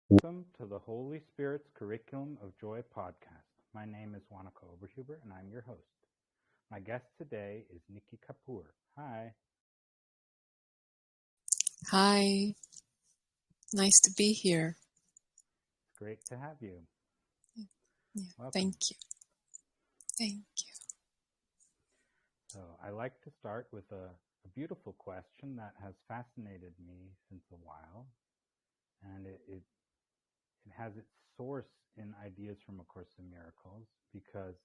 Welcome to the Holy Spirit's Curriculum of Joy podcast. My name is Wanaka Oberhuber, and I'm your host. My guest today is Niki Kapoor. Hi. Hi. Nice to be here. It's great to have you. Yeah, Welcome. thank you. Thank you. So I like to start with a beautiful question that has fascinated me since a while, and it has its source in ideas from A Course in Miracles, because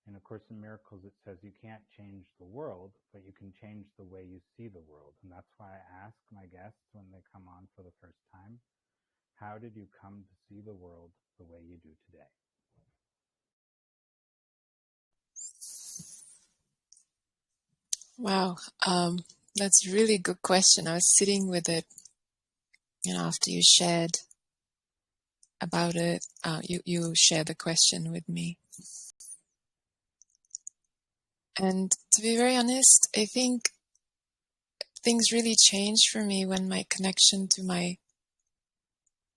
in A Course in Miracles it says you can't change the world, but you can change the way you see the world. And that's why I ask my guests when they come on for the first time, how did you come to see the world the way you do today? Wow. That's a really good question. I was sitting with it, after you shared about it, you shared the question with me. And to be very honest, I think things really changed for me when my connection to my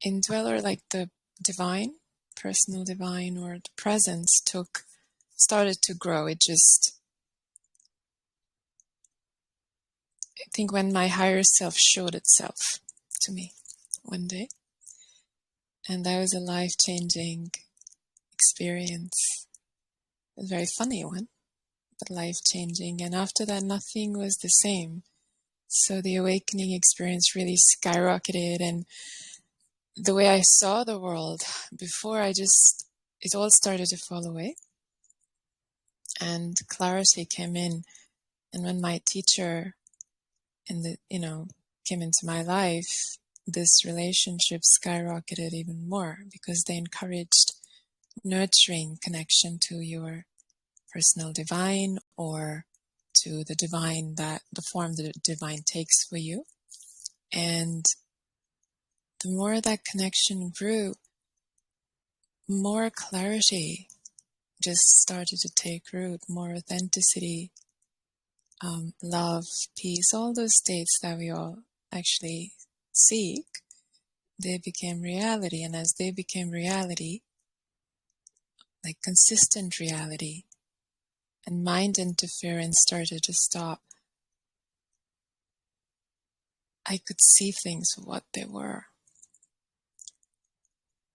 indweller, like the divine, personal divine, or the presence started to grow. I think when my higher self showed itself to me one day, and that was a life-changing experience. It was a very funny one, but life-changing. And after that, nothing was the same. So the awakening experience really skyrocketed, and the way I saw the world before, it all started to fall away. And clarity came in. And when my teacher came into my life, this relationship skyrocketed even more because they encouraged nurturing connection to your personal divine, or to the divine, that the form that the divine takes for you. And the more that connection grew, more clarity just started to take root, more authenticity, love, peace, all those states that we all actually seek, they became reality. And as they became reality, like consistent reality, and mind interference started to stop, I could see things for what they were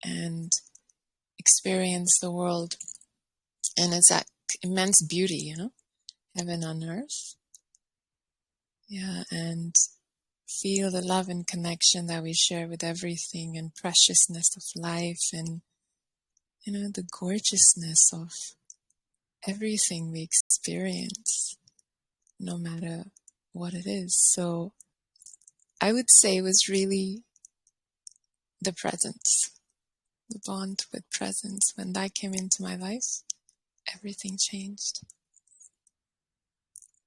and experience the world and its that immense beauty, heaven on earth. Yeah, and feel the love and connection that we share with everything, and preciousness of life, and the gorgeousness of everything we experience, no matter what it is. So I would say it was really the presence, the bond with presence. When that came into my life, everything changed.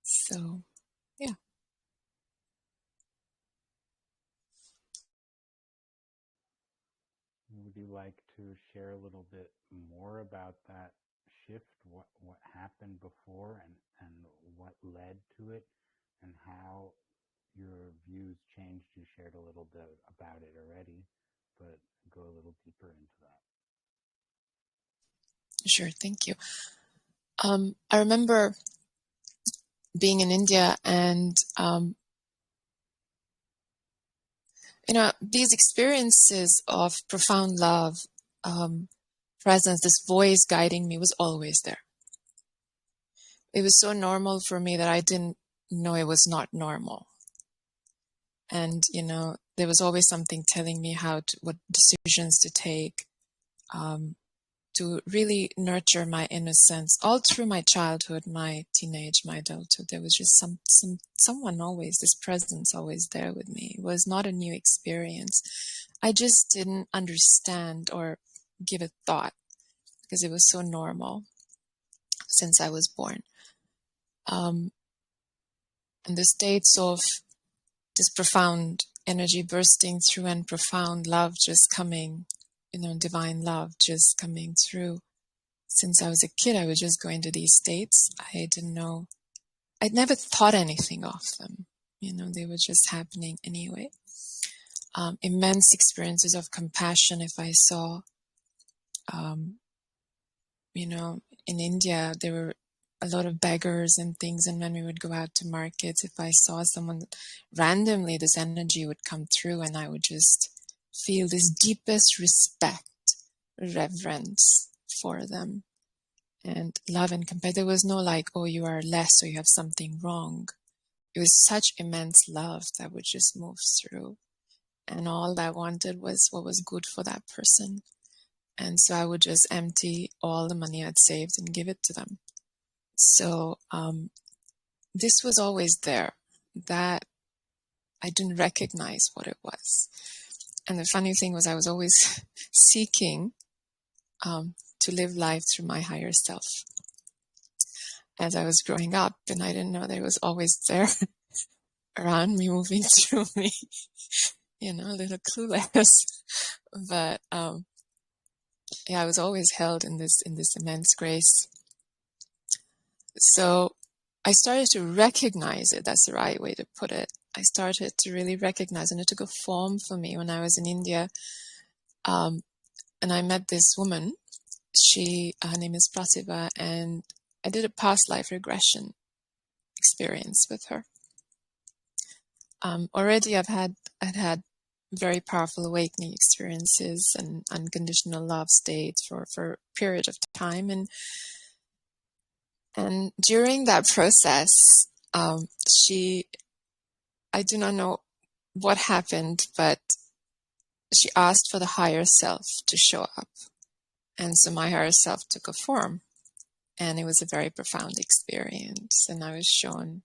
So, yeah. Would you like to share a little bit more about that shift, what happened before and what led to it, and how your views changed? You shared a little bit about it already, but go a little deeper into that. Sure, thank you. I remember being in India, and these experiences of profound love, presence, this voice guiding me was always there. It was so normal for me that I didn't know it was not normal. And, there was always something telling me what decisions to take, to really nurture my innocence all through my childhood, my teenage, my adulthood. There was just someone always, this presence always there with me. It was not a new experience. I just didn't understand or give it thought because it was so normal since I was born. And the states of this profound energy bursting through and profound love just coming, divine love just coming through. Since I was a kid, I was just going to these states. I didn't know, I'd never thought anything of them. They were just happening anyway. immense experiences of compassion. If I saw, in India, there were a lot of beggars and things, and when we would go out to markets, if I saw someone randomly, this energy would come through, and I would just feel this deepest respect, reverence for them, and love and compassion. There was no like, oh, you are less or you have something wrong. It was such immense love that would just move through, and all I wanted was what was good for that person. And so I would just empty all the money I'd saved and give it to them. So this was always there, that I didn't recognize what it was. And the funny thing was I was always seeking to live life through my higher self as I was growing up, and I didn't know that it was always there around me, moving through me, a little clueless. But I was always held in this immense grace. So I started to recognize it. That's the right way to put it. I started to really recognize, and it took a form for me when I was in India. And I met this woman. Her name is Pratibha, and I did a past life regression experience with her. Already I'd had very powerful awakening experiences and unconditional love states for a period of time. And during that process, I do not know what happened, but she asked for the higher self to show up. And so my higher self took a form, and it was a very profound experience. And I was shown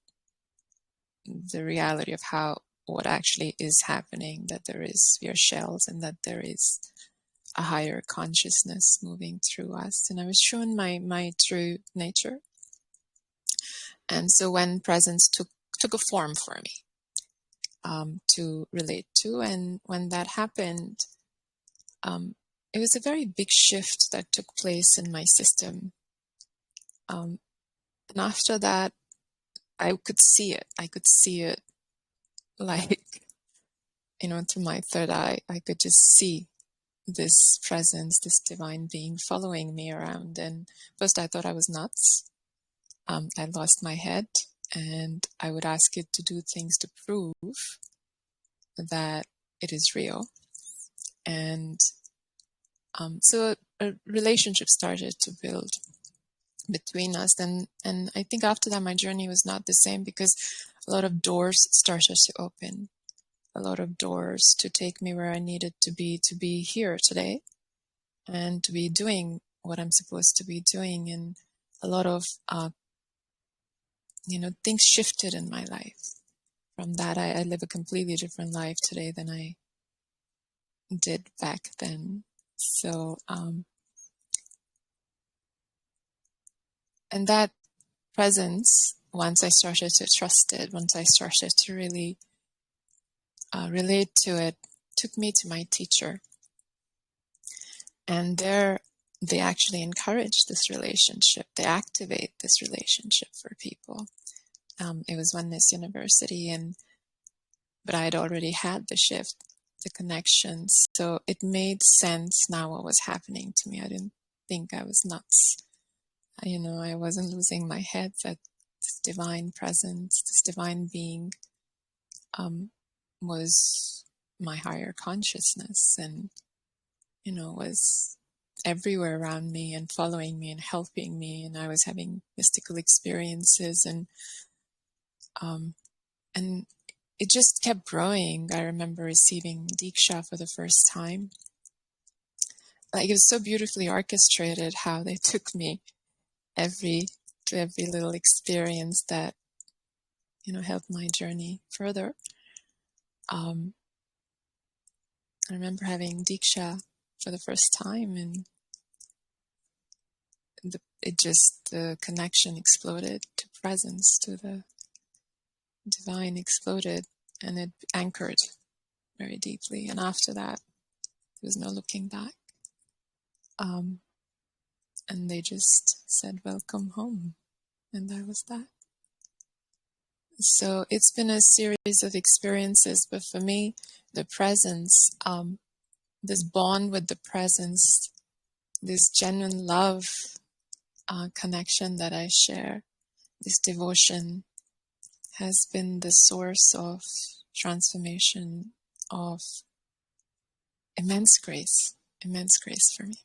the reality of what actually is happening, that we are shells, and that there is a higher consciousness moving through us. And I was shown my true nature. And so when presence took a form for me to relate to, and when that happened, it was a very big shift that took place in my system. And after that, I could see it. I could see it like, through my third eye. I could just see this presence, this divine being following me around. And first I thought I was nuts. I lost my head, and I would ask it to do things to prove that it is real. And so a relationship started to build between us. And I think after that, my journey was not the same, because a lot of doors started to open, a lot of doors to take me where I needed to be here today, and to be doing what I'm supposed to be doing. And a lot of, things shifted in my life. From that, I live a completely different life today than I did back then. So, and that presence, once I started to trust it, once I started to really relate to it, took me to my teacher. And there, they actually encourage this relationship. They activate this relationship for people. It was Oneness University, but I had already had the shift, the connections. So it made sense now what was happening to me. I didn't think I was nuts. I wasn't losing my head, that this divine presence, this divine being was my higher consciousness, and, was everywhere around me and following me and helping me. And I was having mystical experiences, and it just kept growing. I remember receiving Diksha for the first time. Like, it was so beautifully orchestrated how they took me to every little experience that, helped my journey further. I remember having Diksha for the first time, and the connection exploded to presence, to the divine exploded, and it anchored very deeply. And after that, there was no looking back. And they just said, "Welcome home." And that was that. So it's been a series of experiences, but for me, the presence, this bond with the presence, this genuine love connection that I share, this devotion has been the source of transformation, of immense grace for me.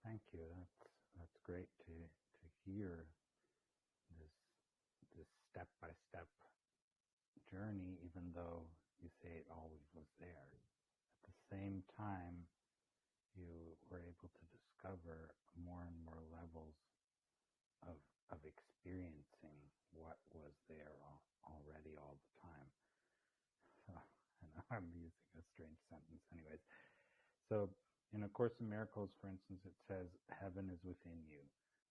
Thank you. That's great to hear this step by step journey, even though you say it always was there. At the same time, you were able to discover more and more levels of experiencing what was there already all the time. So, I know I'm using a strange sentence, anyways. So, in A Course in Miracles, for instance, it says, heaven is within you.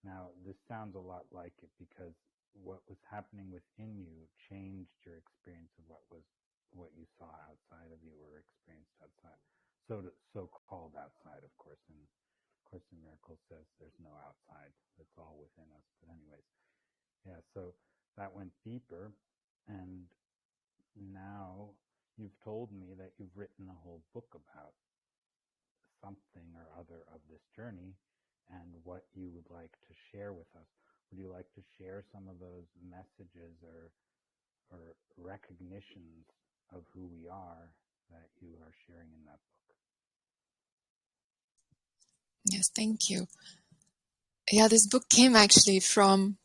Now, this sounds a lot like it because what was happening within you changed your experience of what you saw outside of you or experienced outside. So-called outside, of course. And Course in Miracles says there's no outside. It's all within us. But anyways, yeah, so that went deeper. And now you've told me that you've written a whole book about something or other of this journey and what you would like to share with us. Would you like to share some of those messages or recognitions of who we are that you are sharing in that book? Yes, thank you. Yeah, this book came actually from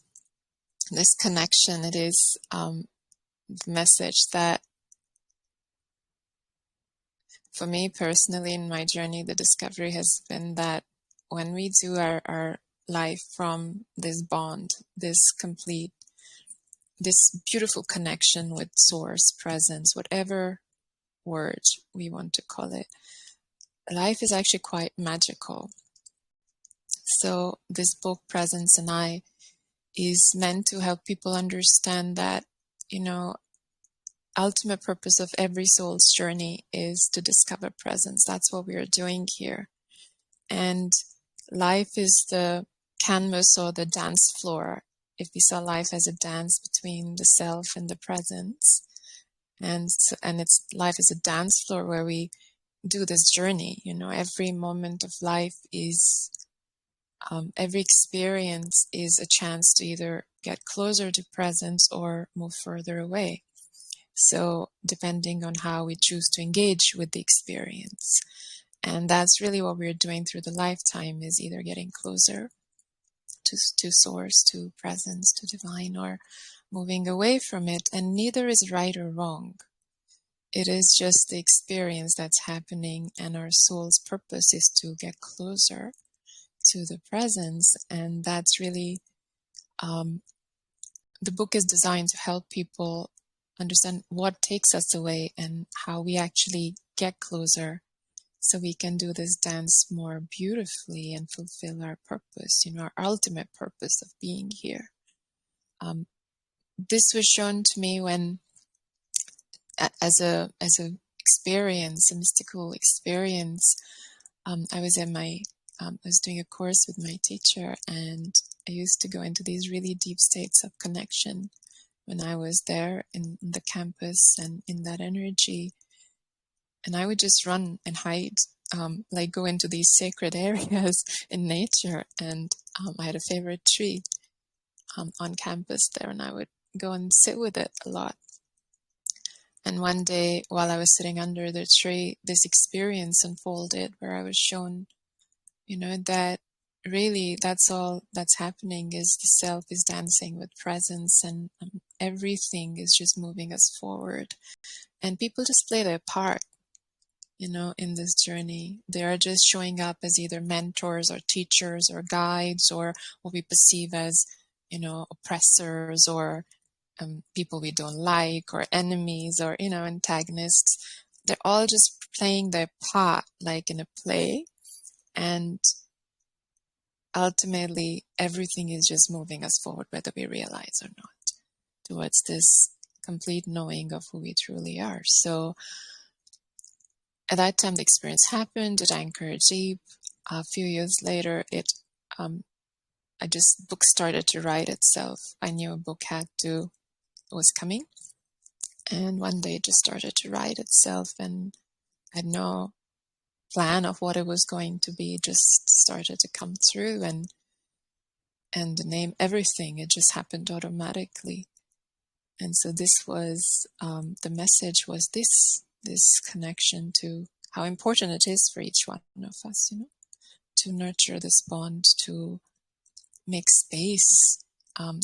this connection. It is the message that, for me personally, in my journey, the discovery has been that when we do our life from this bond, this beautiful connection with source, presence, whatever word we want to call it, life is actually quite magical. So this book, Presence and I, is meant to help people understand that, ultimate purpose of every soul's journey is to discover presence. That's what we are doing here. And life is the canvas or the dance floor. If we saw life as a dance between the self and the presence, and it's life is a dance floor where we do this journey. Every moment of life is every experience is a chance to either get closer to presence or move further away. So depending on how we choose to engage with the experience. And that's really what we're doing through the lifetime, is either getting closer to source, to presence, to divine, or moving away from it. And neither is right or wrong. It is just the experience that's happening, and our soul's purpose is to get closer to the presence. And that's really, the book is designed to help people understand what takes us away and how we actually get closer, so we can do this dance more beautifully and fulfill our purpose, our ultimate purpose of being here. This was shown to me when, as a experience, a mystical experience. I was I was doing a course with my teacher, and I used to go into these really deep states of connection when I was there in the campus and in that energy. And I would just run and hide, like go into these sacred areas in nature. And I had a favorite tree on campus there, and I would go and sit with it a lot. And one day, while I was sitting under the tree, this experience unfolded where I was shown, that really that's all that's happening, is the self is dancing with presence, and everything is just moving us forward. And people just play their part, in this journey. They are just showing up as either mentors or teachers or guides, or what we perceive as, oppressors, or people we don't like, or enemies, or, antagonists. They're all just playing their part, like in a play. And ultimately, everything is just moving us forward, whether we realize or not, towards this complete knowing of who we truly are. So at that time, the experience happened. It anchored deep. a few years later, book started to write itself. I knew a book was coming, and one day it just started to write itself, and I had no plan of what it was going to be. It just started to come through, and the name, everything, it just happened automatically. And so this was, the message was this connection to how important it is for each one of us, to nurture this bond, to make space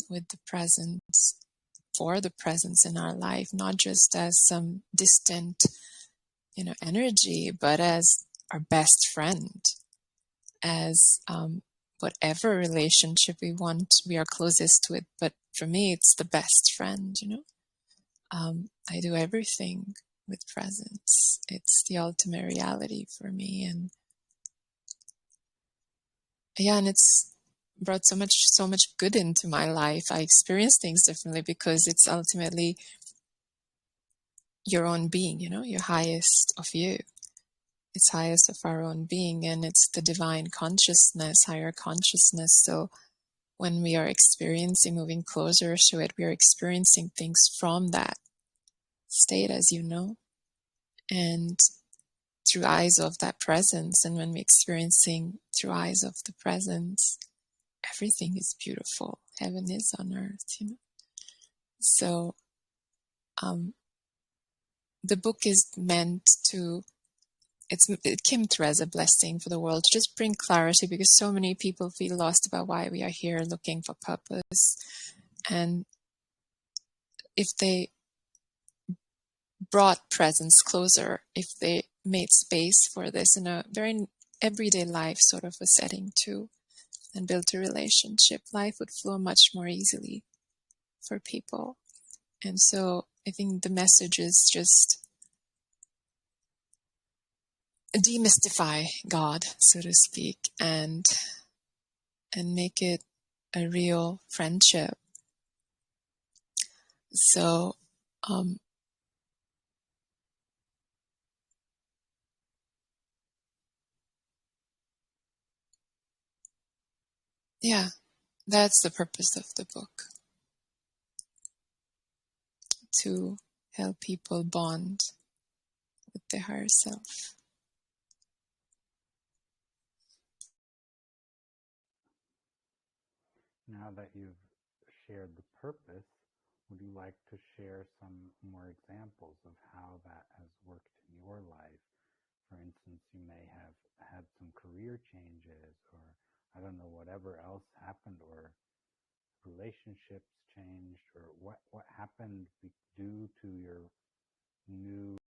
with the presence, for the presence in our life, not just as some distant, energy, but as our best friend, as whatever relationship we are closest with. But for me, it's the best friend, I do everything with presence. It's the ultimate reality for me. And yeah, and it's brought so much good into my life. I experience things differently because it's ultimately your own being, your highest of you. It's highest of our own being, and it's the divine consciousness, higher consciousness. So when we are moving closer to it, we are experiencing things from that state, as you know, and through eyes of that presence. And when we're experiencing through eyes of the presence, everything is beautiful. Heaven is on earth, So the book is meant to, it came through as a blessing for the world to just bring clarity, because so many people feel lost about why we are here, looking for purpose. And if they brought presence closer, if they made space for this in a very everyday life sort of a setting too, and built a relationship, life would flow much more easily for people. And so I think the message is just demystify God, so to speak, and make it a real friendship. So yeah, that's the purpose of the book, to help people bond with their higher self. Now that you've shared the purpose, would you like to share some more examples of how that has worked in your life? For instance, you may have had some career changes, or I don't know, whatever else happened, or relationships changed, or what happened due to your new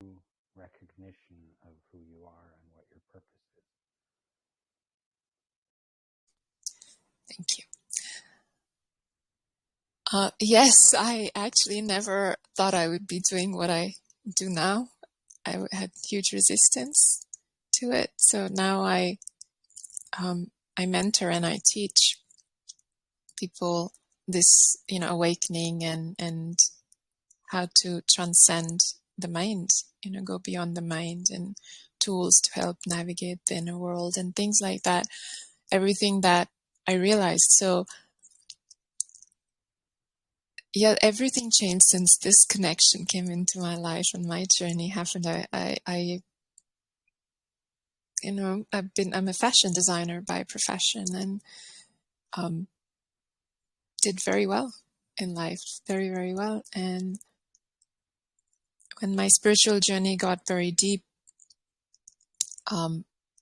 recognition of who you are and what your purpose is. Thank you. Yes, I actually never thought I would be doing what I do now. I had huge resistance to it. So now I mentor and I teach people this, awakening and how to transcend the mind, go beyond the mind, and tools to help navigate the inner world and things like that. Everything that I realized. So yeah, everything changed since this connection came into my life and my journey happened. I'm a fashion designer by profession, and did very well in life, very, very well. And when my spiritual journey got very deep,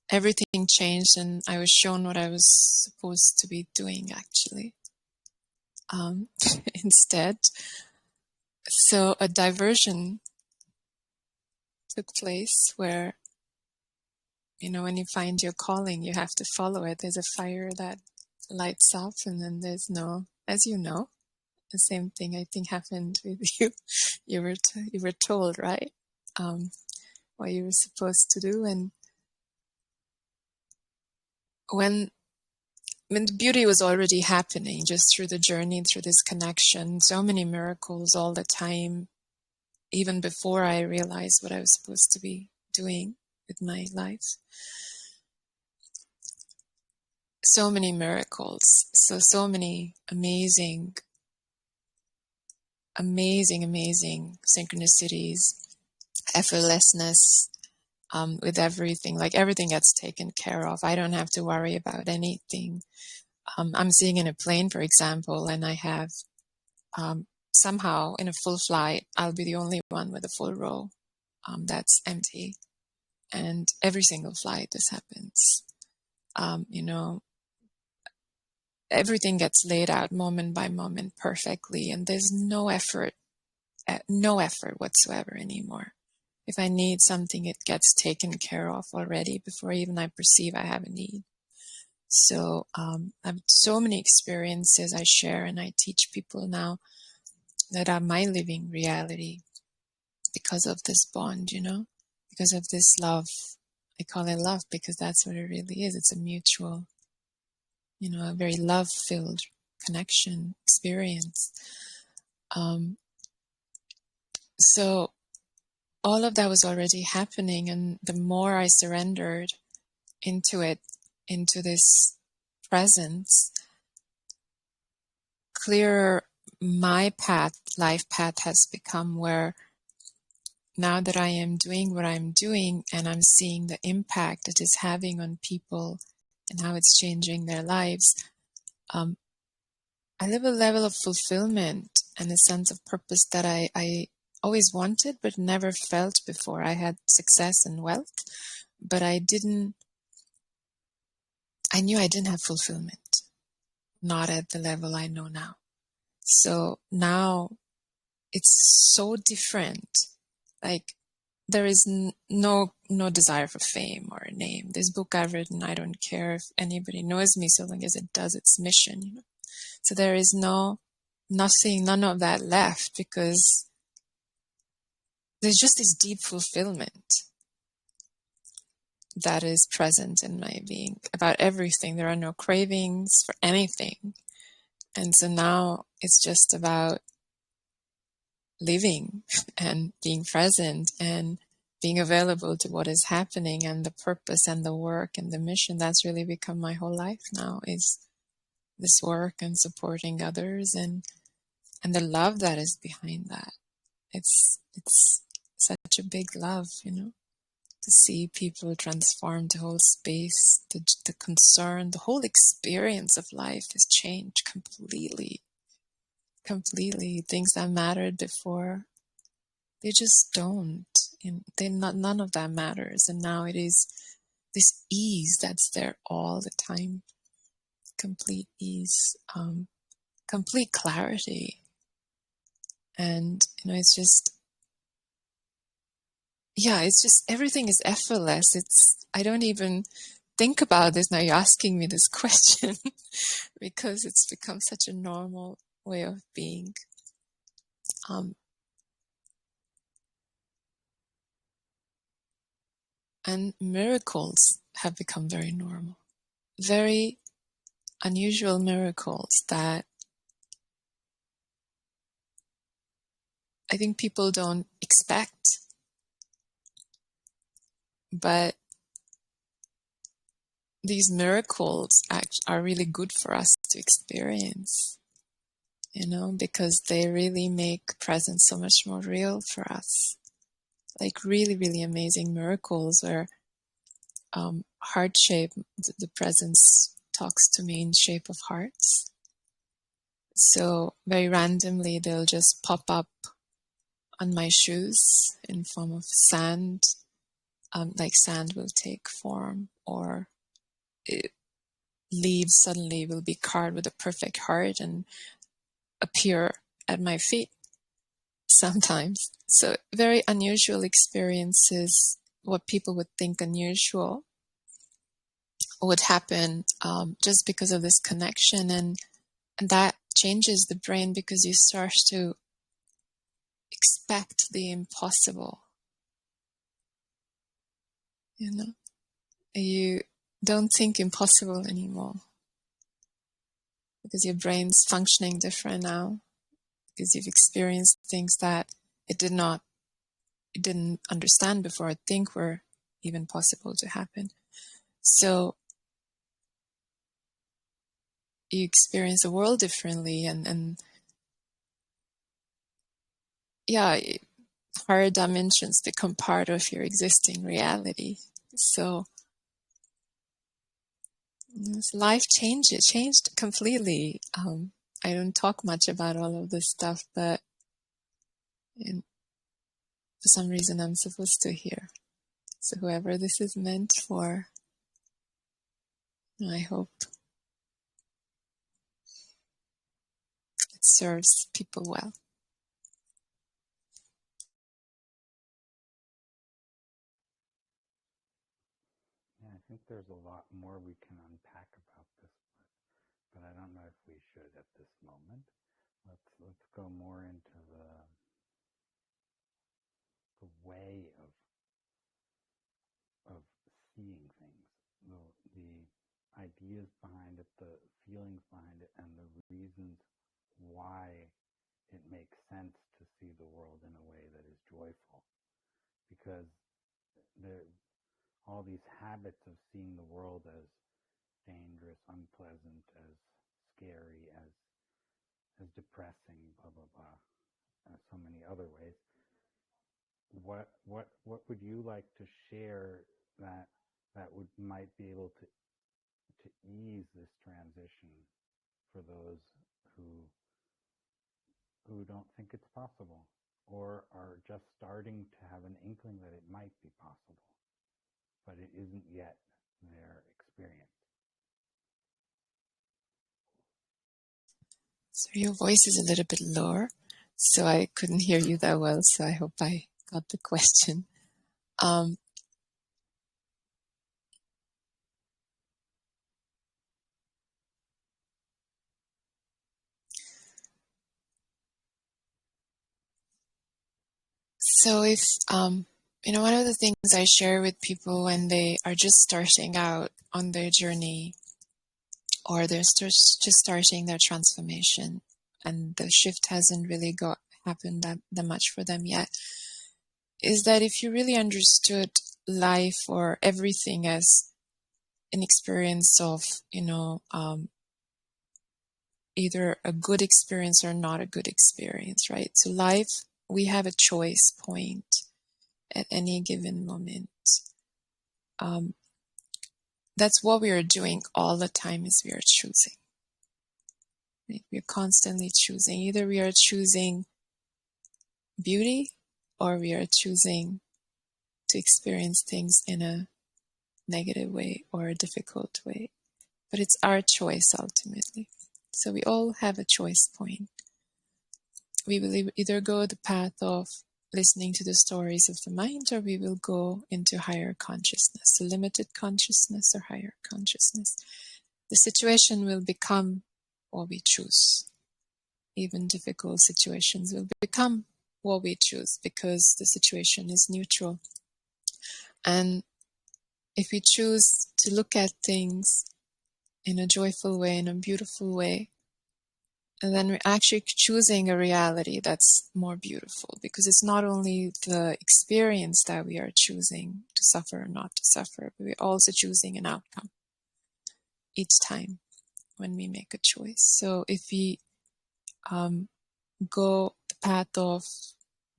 everything changed, and I was shown what I was supposed to be doing, actually, instead. So a diversion took place where, when you find your calling, you have to follow it. There's a fire that lights up, and then there's no, as you know, the same thing I think happened with you. You were told, right, what you were supposed to do, and when the beauty was already happening, just through the journey, through this connection, so many miracles all the time, even before I realized what I was supposed to be doing with my life. so many miracles, so many amazing synchronicities, effortlessness, with everything. Like everything gets taken care of. I don't have to worry about anything. I'm sitting in a plane, for example, and I have somehow in a full flight, I'll be the only one with a full row that's empty. And every single flight this happens. Everything gets laid out moment by moment perfectly, and there's no effort whatsoever anymore. If I need something, it gets taken care of already before even I perceive I have a need. So I have so many experiences I share and I teach people now that are my living reality because of this bond, because of this love. I call it love because that's what it really is. It's a mutual, a very love-filled connection experience. So all of that was already happening, and the more I surrendered into it, into this presence, clearer my life path has become, where now that I am doing what I'm doing and I'm seeing the impact it is having on people and how it's changing their lives, I live a level of fulfillment and a sense of purpose that I always wanted but never felt before. I had success and wealth, but I knew I didn't have fulfillment, not at the level I know now. So now it's so different. Like there is no desire for fame or a name. This book I've written, I don't care if anybody knows me so long as it does its mission. So there is none of that left, because there's just this deep fulfillment that is present in my being about everything. There are no cravings for anything. And so now it's just about living and being present and being available to what is happening, and the purpose and the work and the mission. That's really become my whole life now, is this work and supporting others and the love that is behind that. It's such a big love, to see people transform the whole space, the concern, the whole experience of life has changed completely. Things that mattered before, they just don't. None of that matters. And now it is this ease that's there all the time. Complete ease, complete clarity. And, it's just everything is effortless. I don't even think about this now. You're asking me this question because it's become such a normal way of being. And miracles have become very normal. Very unusual miracles that I think people don't expect. But these miracles are really good for us to experience, because they really make presence so much more real for us. Like really, really amazing miracles where heart shape, the presence talks to me in shape of hearts. So very randomly, they'll just pop up on my shoes in form of sand. Like sand will take form, or leaves suddenly will be carved with a perfect heart and appear at my feet sometimes. So very unusual experiences. What people would think unusual would happen just because of this connection, and that changes the brain, because you start to expect the impossible. You don't think impossible anymore because your brain's functioning different now, because you've experienced things that it didn't understand before, I think were even possible to happen. So you experience the world differently, and yeah, higher dimensions become part of your existing reality. So life changed completely. I don't talk much about all of this stuff, but for some reason I'm supposed to hear. So whoever this is meant for, I hope it serves people well. Yeah, I think there's a lot more we can unpack about this, but I don't know if we should at this moment. Let's go more into the way of seeing things, the ideas behind it, the feelings behind it, and the reasons why it makes sense to see the world in a way that is joyful. Because there, all these habits of seeing the world as dangerous, unpleasant, as scary, as depressing, blah blah blah, so many other ways. What would you like to share that would might be able to ease this transition for those who who don't think it's possible or are just starting to have an inkling that it might be possible, but it isn't yet their experience? So your voice is a little bit lower, so I couldn't hear you that well, so I hope I got the question. So if, one of the things I share with people when they are just starting out on their journey, or they're just starting their transformation and the shift hasn't really happened that much for them yet, is that if you really understood life or everything as an experience of, either a good experience or not a good experience, right? So life, we have a choice point at any given moment. That's what we are doing all the time, is we are choosing. Right? We're constantly choosing. Either we are choosing beauty or we are choosing to experience things in a negative way or a difficult way. But it's our choice ultimately. So we all have a choice point. We will either go the path of listening to the stories of the mind, or we will go into higher consciousness, so limited consciousness or higher consciousness. The situation will become what we choose. Even difficult situations will become what we choose because the situation is neutral. And if we choose to look at things in a joyful way, in a beautiful way, and then we're actually choosing a reality that's more beautiful, because it's not only the experience that we are choosing to suffer or not to suffer, but we're also choosing an outcome each time when we make a choice. So if we go the path of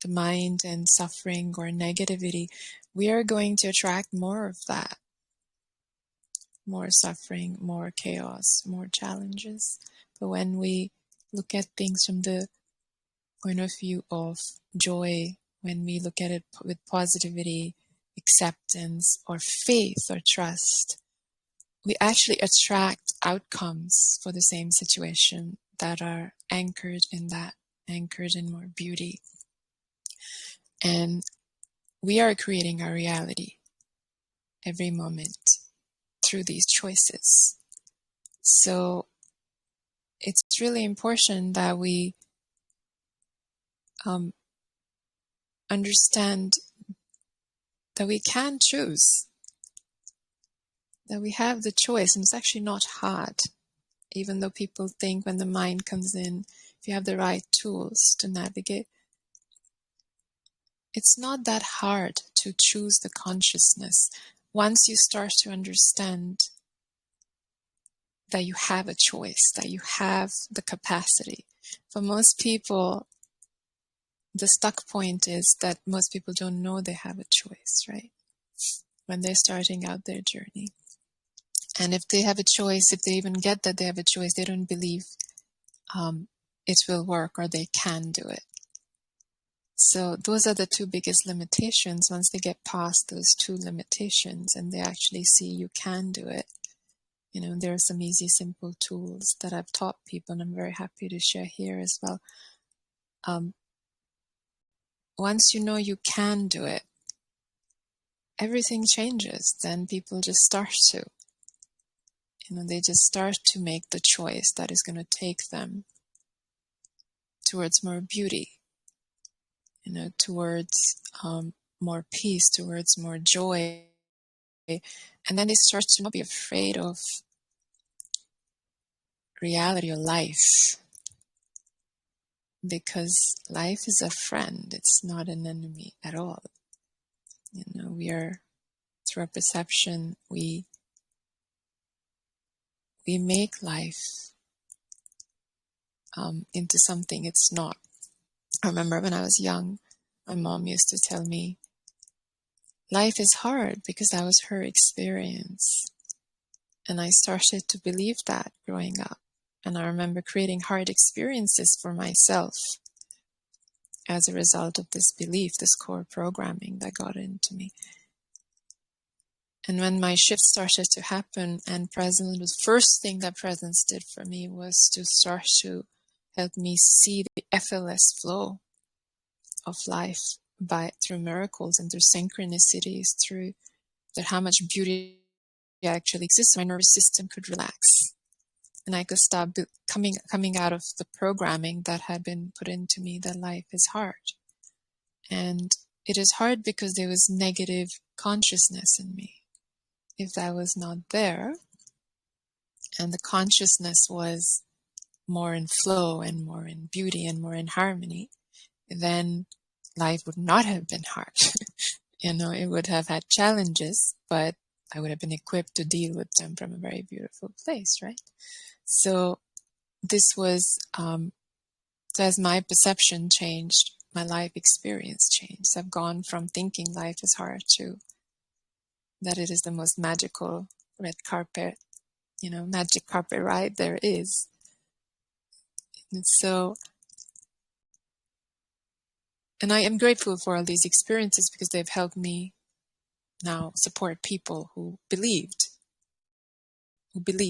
the mind and suffering or negativity, we are going to attract more of that. More suffering, more chaos, more challenges. But when we look at things from the point of view of joy, when we look at it with positivity, acceptance, or faith or trust, we actually attract outcomes for the same situation that are anchored in that, anchored in more beauty. And we are creating our reality every moment through these choices. So it's really important that we understand that we can choose, that we have the choice, and it's actually not hard. Even though people think when the mind comes in, if you have the right tools to navigate, it's not that hard to choose the consciousness. Once you start to understand that you have a choice, that you have the capacity. For most people, the stuck point is that most people don't know they have a choice, right? When they're starting out their journey. And if they have a choice, if they even get that they have a choice, they don't believe it will work or they can do it. So those are the two biggest limitations. Once they get past those two limitations and they actually see you can do it, there are some easy, simple tools that I've taught people, and I'm very happy to share here as well. Once you know you can do it, everything changes. Then people just start to. They just start to make the choice that is going to take them towards more beauty, towards more peace, towards more joy. And then they start to not be afraid of reality or life, because life is a friend. It's not an enemy at all. We are, through our perception, we make life into something it's not. I remember when I was young, my mom used to tell me, life is hard, because that was her experience. And I started to believe that growing up. And I remember creating hard experiences for myself as a result of this belief, this core programming that got into me. And when my shift started to happen, and presence, the first thing that presence did for me was to start to help me see the effortless flow of life through miracles and through synchronicities, through how much beauty actually exists. My nervous system could relax, and I could stop coming out of the programming that had been put into me that life is hard. And it is hard because there was negative consciousness in me. If that was not there, and the consciousness was more in flow and more in beauty and more in harmony, then life would not have been hard. It would have had challenges, but I would have been equipped to deal with them from a very beautiful place, right? So this was, as my perception changed, my life experience changed. So I've gone from thinking life is hard to that it is the most magical red carpet, magic carpet ride there is. And so, and I am grateful for all these experiences, because they've helped me now support people who believe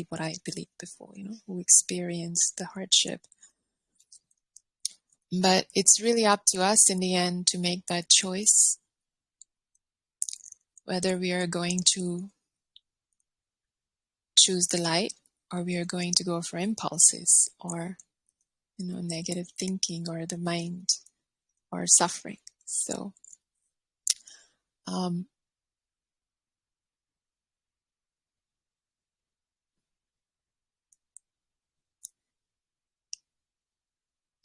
what I believed before, who experienced the hardship. But it's really up to us in the end to make that choice, whether we are going to choose the light, or we are going to go for impulses, or negative thinking, or the mind, or suffering. So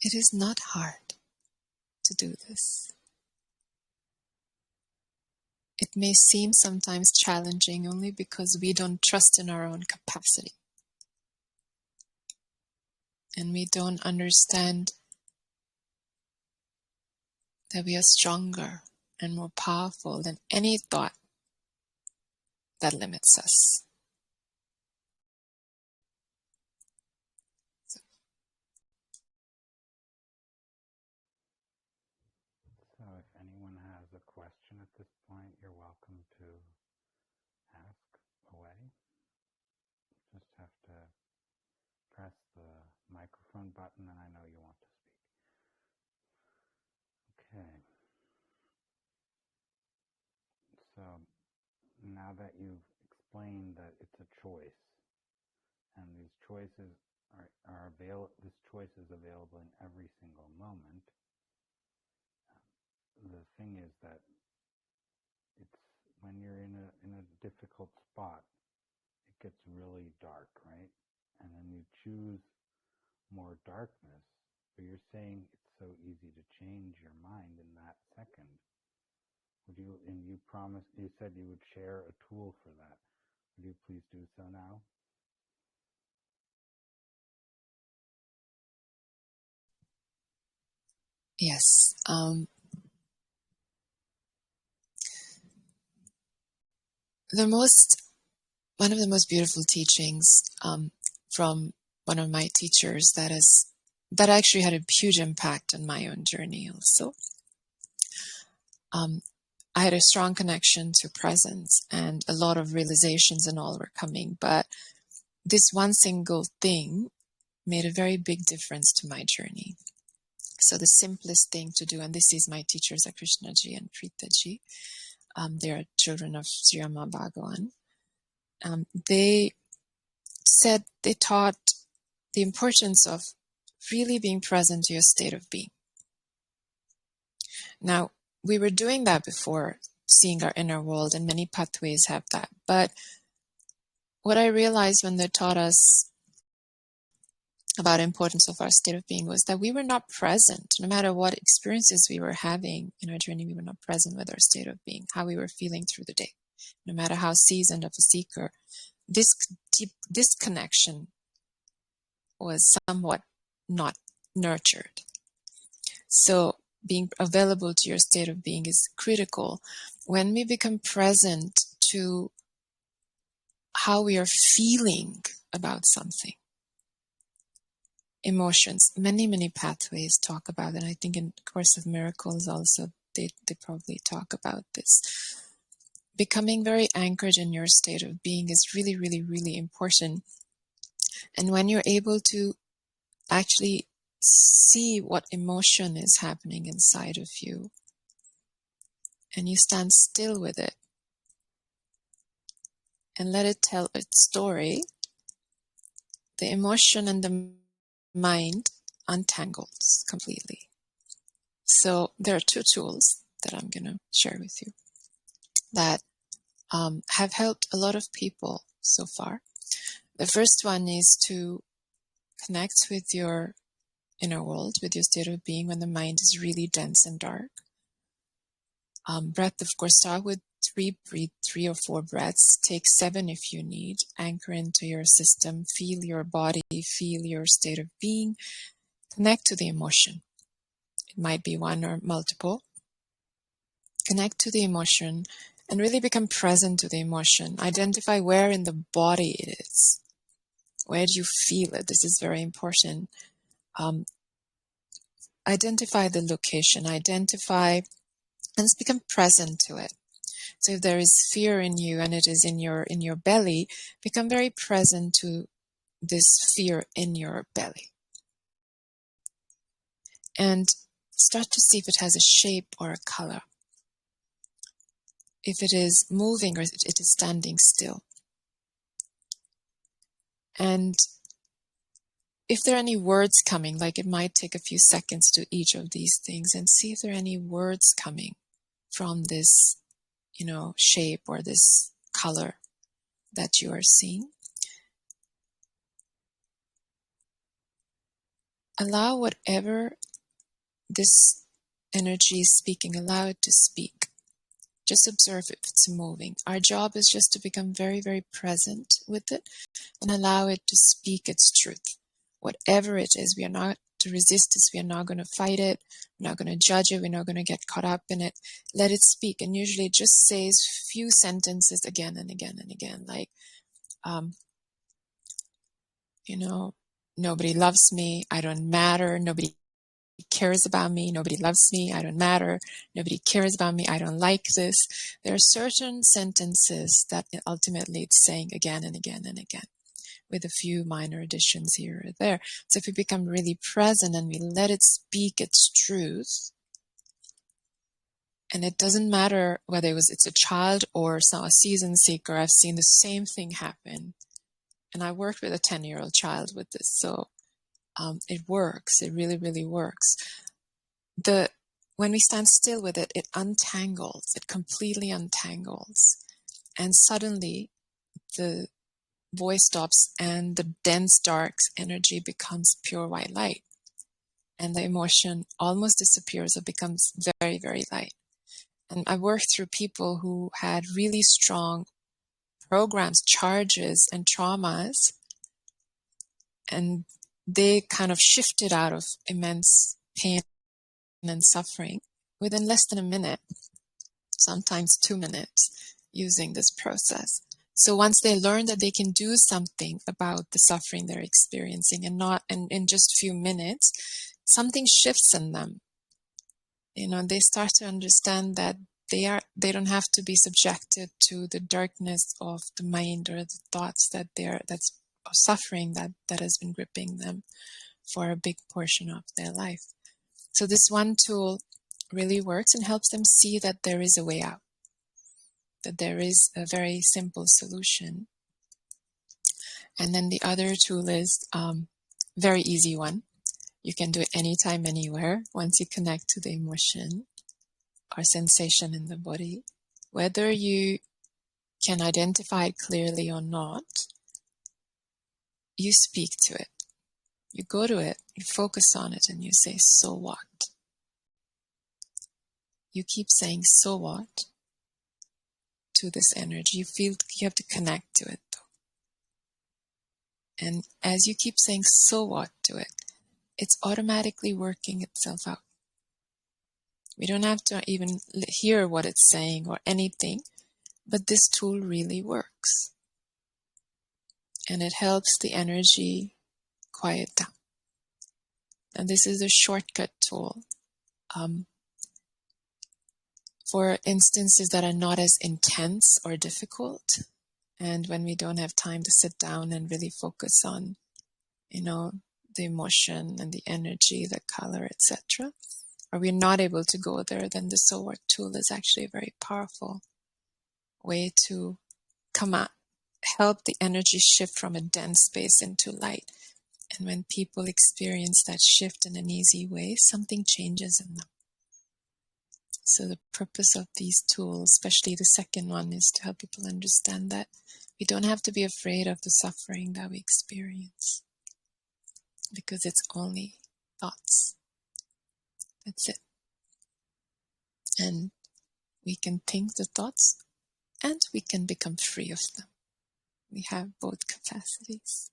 it is not hard to do this. It may seem sometimes challenging only because we don't trust in our own capacity, and we don't understand that we are stronger and more powerful than any thought that limits us. So if anyone has a question at this point, you're welcome to ask away. Just have to press the microphone button, and I know you want to speak. Okay. So now that you've explained that it's a choice, and these choices are available, this choice is available in every single moment. The thing is that it's when you're in a difficult spot, it gets really dark, right? And then you choose more darkness, but you're saying it's so easy to change your mind in that second. You said you would share a tool for that. Would you please do so now? Yes. One of the most beautiful teachings from one of my teachers that actually had a huge impact on my own journey also. I had a strong connection to presence, and a lot of realizations and all were coming, but this one single thing made a very big difference to my journey. So the simplest thing to do, and this is my teachers are Krishnaji and Pritaji. They are children of Sri Rama Bhagavan. They taught the importance of really being present to your state of being. Now, we were doing that before, seeing our inner world, and many pathways have that. But what I realized when they taught us about the importance of our state of being was that we were not present. No matter what experiences we were having in our journey, we were not present with our state of being, how we were feeling through the day. No matter how seasoned of a seeker, this deep disconnection was somewhat not nurtured. So being available to your state of being is critical. When we become present to how we are feeling about something, emotions, many pathways talk about it. I think in Course of Miracles also they probably talk about this. Becoming very anchored in your state of being is really important. And when you're able to actually see what emotion is happening inside of you, and you stand still with it and let it tell its story, the emotion and the mind untangles completely. So there are two tools that I'm going to share with you that have helped a lot of people so far. The first one is to connect with your inner world, with your state of being when the mind is really dense and dark. Breath, of course, start with 3, breathe 3 or 4 breaths. Take 7 if you need. Anchor into your system. Feel your body. Feel your state of being. Connect to the emotion. It might be one or multiple. Connect to the emotion and really become present to the emotion. Identify where in the body it is. Where do you feel it? This is very important. Identify the location. Identify and become present to it. So if there is fear in you and it is in your belly, become very present to this fear in your belly. And start to see if it has a shape or a color. If it is moving or it is standing still. And if there are any words coming, like it might take a few seconds to each of these things, and see if there are any words coming from this, shape or this color that you are seeing. Allow whatever this energy is speaking, allow it to speak. Just observe if it's moving. Our job is just to become very present with it and allow it to speak its truth. Whatever it is, we are not to resist this. We are not going to fight it. We're not going to judge it. We're not going to get caught up in it. Let it speak. And usually it just says few sentences again and again and again. Like, nobody loves me. I don't matter. Nobody cares about me. Nobody loves me. I don't matter. Nobody cares about me. I don't like this. There are certain sentences that ultimately it's saying again and again and again, with a few minor additions here or there. So if we become really present and we let it speak its truth, and it doesn't matter whether it's a child or a seasoned seeker, I've seen the same thing happen. And I worked with a 10-year-old child with this, so it works. It really works. When we stand still with it, it untangles. It completely untangles. And suddenly the voice stops and the dense dark energy becomes pure white light. And the emotion almost disappears or becomes very light. And I worked through people who had really strong programs, charges, and traumas. And they kind of shifted out of immense pain and suffering within less than a minute, sometimes 2 minutes, using this process. So once they learn that they can do something about the suffering they're experiencing and not in just a few minutes, something shifts in them. They start to understand that they don't have to be subjected to the darkness of the mind or the thoughts that's suffering that has been gripping them for a big portion of their life. So this one tool really works and helps them see that there is a way out, that there is a very simple solution. And then the other tool is very easy one. You can do it anytime, anywhere, once you connect to the emotion or sensation in the body. Whether you can identify it clearly or not, you speak to it. You go to it, you focus on it, and you say, so what? You keep saying, so what? To this energy. You feel you have to connect to it, though. And as you keep saying, so what to it, it's automatically working itself out. We don't have to even hear what it's saying or anything, but this tool really works. And it helps the energy quiet down. And this is a shortcut tool for instances that are not as intense or difficult. And when we don't have time to sit down and really focus on, the emotion and the energy, the color, etc., or we're not able to go there, then the So What tool is actually a very powerful way to help the energy shift from a dense space into light. And when people experience that shift in an easy way, something changes in them. So the purpose of these tools, especially the second one, is to help people understand that we don't have to be afraid of the suffering that we experience, because it's only thoughts. That's it. And we can think the thoughts and we can become free of them. We have both capacities.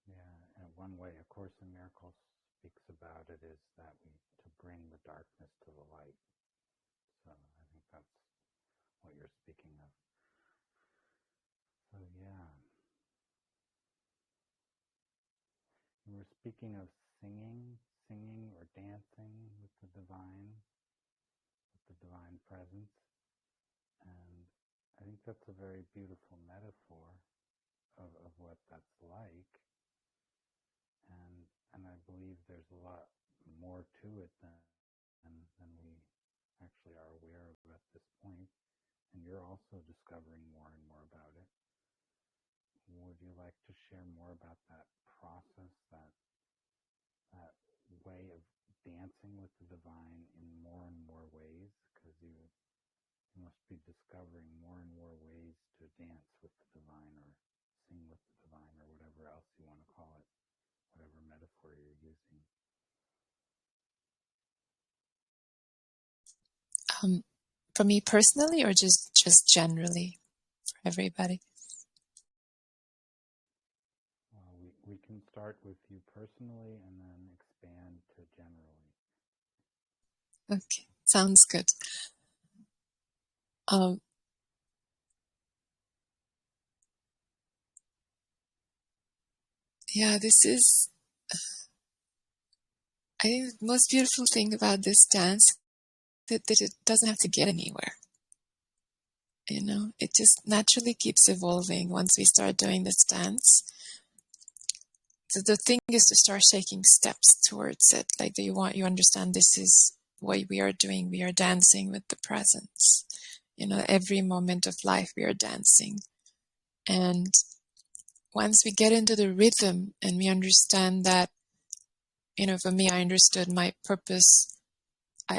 Yeah, and one way A Course in Miracles speaks about it is that to bring the darkness to the light. So I think that's what you're speaking of. So yeah. We were speaking of singing or dancing with the divine presence. And I think that's a very beautiful metaphor of what that's like. And I believe there's a lot more to it than we actually are aware of at this point. And you're also discovering more and more about it. Would you like to share more about that process, that way of dancing with the divine in more and more ways? Because you must be discovering more and more ways to dance with the divine or sing with the divine or whatever else you want to call it, whatever metaphor you're using. For me personally, or just generally for everybody? We can start with you personally and then expand to generally. Okay, sounds good. Yeah, this is, I think the most beautiful thing about this dance that it doesn't have to get anywhere. It just naturally keeps evolving once we start doing this dance. So the thing is to start taking steps towards it. Like you understand this is what we are doing. We are dancing with the presence. Every moment of life we are dancing. And once we get into the rhythm and we understand that, for me, I understood my purpose.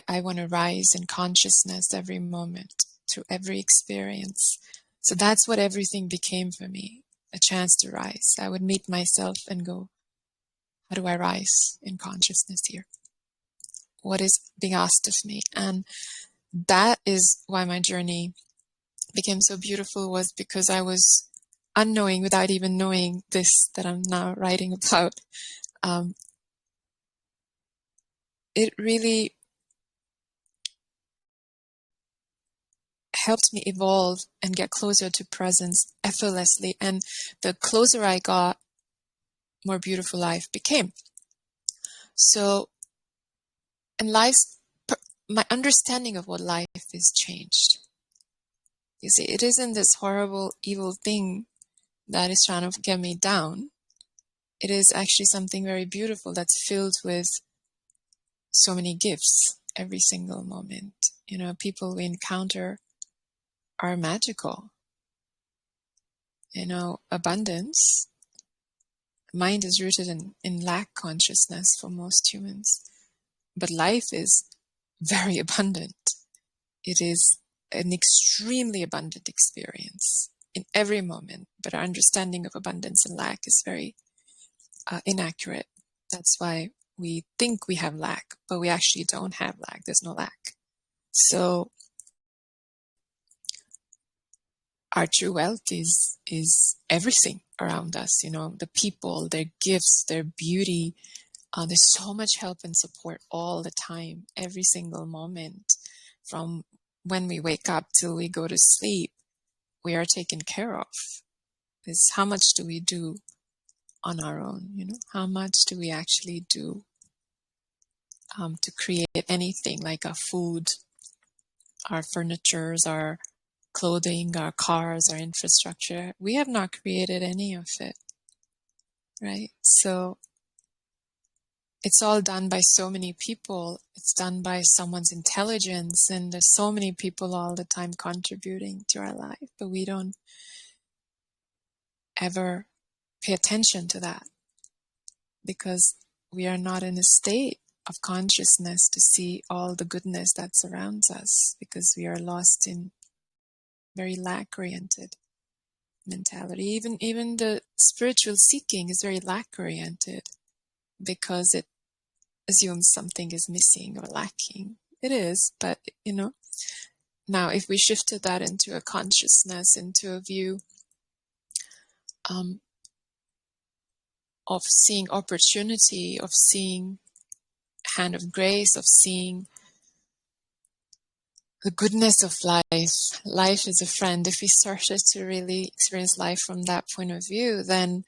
I want to rise in consciousness every moment through every experience. So that's what everything became for me, a chance to rise. I would meet myself and go, how do I rise in consciousness here? What is being asked of me? And that is why my journey became so beautiful, was because I was unknowing, without even knowing this that I'm now writing about, it really helped me evolve and get closer to presence effortlessly. And the closer I got, more beautiful life became. So, and my understanding of what life is changed. You see, it isn't this horrible, evil thing that is trying to get me down. It is actually something very beautiful that's filled with so many gifts every single moment. You know, people we encounter are magical. You know, abundance. Mind is rooted in lack consciousness for most humans. But life is very abundant. It is an extremely abundant experience in every moment. But our understanding of abundance and lack is very inaccurate. That's why we think we have lack, but we actually don't have lack. There's no lack. So our true wealth is everything around us, you know, the people, their gifts, their beauty. There's so much help and support all the time, every single moment. From when we wake up till we go to sleep, we are taken care of. Is how much do we do on our own, you know? How much do we actually do to create anything like our food, our furnitures, our clothing, our cars, our infrastructure? We have not created any of it, right? So it's all done by so many people. It's done by someone's intelligence, and there's so many people all the time contributing to our life, but we don't ever pay attention to that because we are not in a state of consciousness to see all the goodness that surrounds us, because we are lost in very lack-oriented mentality. Even the spiritual seeking is very lack-oriented because it assumes something is missing or lacking. It is, but you know, now if we shifted that into a consciousness, into a view of seeing opportunity, of seeing hand of grace, of seeing the goodness of life, life is a friend. If we started to really experience life from that point of view, then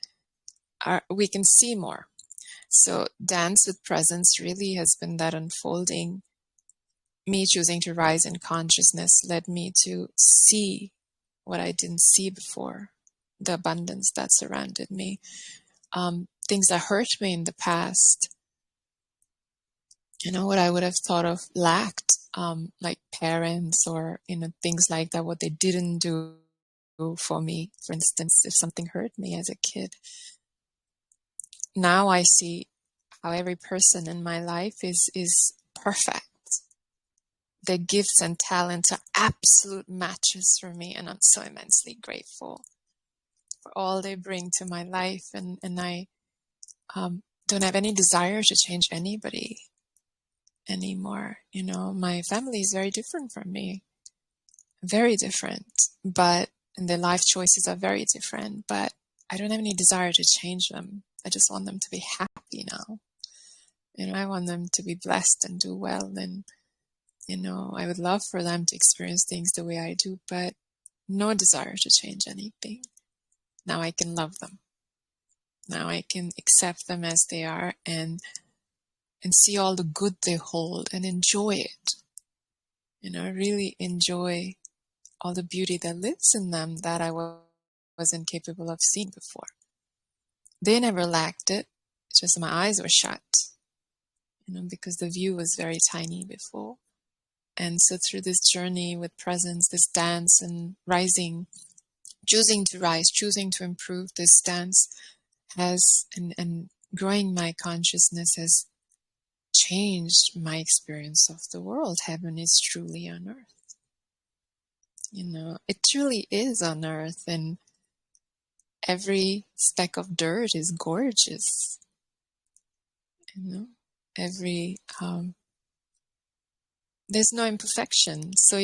we can see more. So Dance with Presence really has been that unfolding. Me choosing to rise in consciousness led me to see what I didn't see before, the abundance that surrounded me. Things that hurt me in the past, you know, what I would have thought of lacked, like parents or, you know, things like that, what they didn't do for me. For instance, if something hurt me as a kid. Now I see how every person in my life is perfect. Their gifts and talents are absolute matches for me, and I'm so immensely grateful for all they bring to my life. And I don't have any desire to change anybody anymore. You know, my family is very different from me, very different, and their life choices are very different, but I don't have any desire to change them. I just want them to be happy now. You know, I want them to be blessed and do well. And, you know, I would love for them to experience things the way I do, but no desire to change anything. Now I can love them. Now I can accept them as they are and see all the good they hold and enjoy it. You know, really enjoy all the beauty that lives in them that I wasn't capable of seeing before. They never lacked it, just my eyes were shut, you know, because the view was very tiny before. And so through this journey with presence, this dance and rising, choosing to rise, choosing to improve, this dance has, and growing my consciousness has changed my experience of the world. Heaven is truly on earth. You know, it truly is on earth, and every speck of dirt is gorgeous. You know, every there's no imperfection. So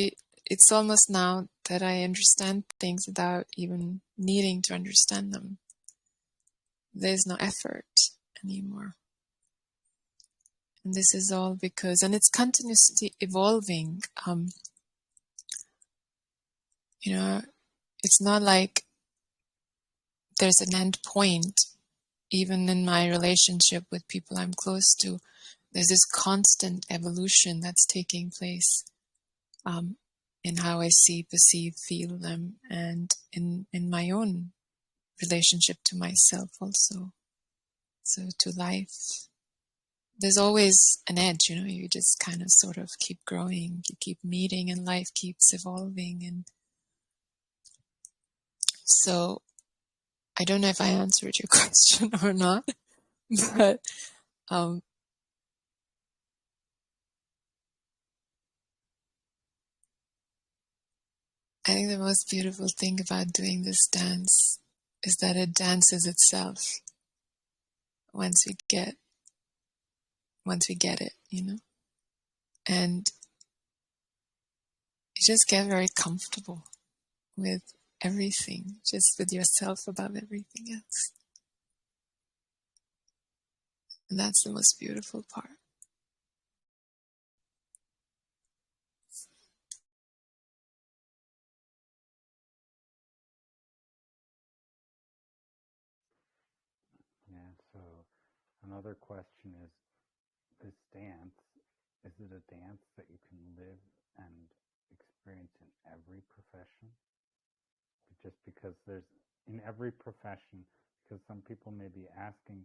it's almost now that I understand things without even needing to understand them. There's no effort anymore. And this is all because, and it's continuously evolving. It's not like there's an end point. Even in my relationship with people I'm close to, there's this constant evolution that's taking place in how I see, perceive, feel them, and in my own relationship to myself also. So to life. There's always an edge, you just kind of sort of keep growing, you keep meeting, and life keeps evolving. And so I don't know if I answered your question or not, but I think the most beautiful thing about doing this dance is that it dances itself once we get it, and you just get very comfortable with everything, just with yourself above everything else. And that's the most beautiful part. Yeah, so another question is, this dance, is it a dance that you can live and experience in every profession? Just because there's, in every profession, because some people may be asking,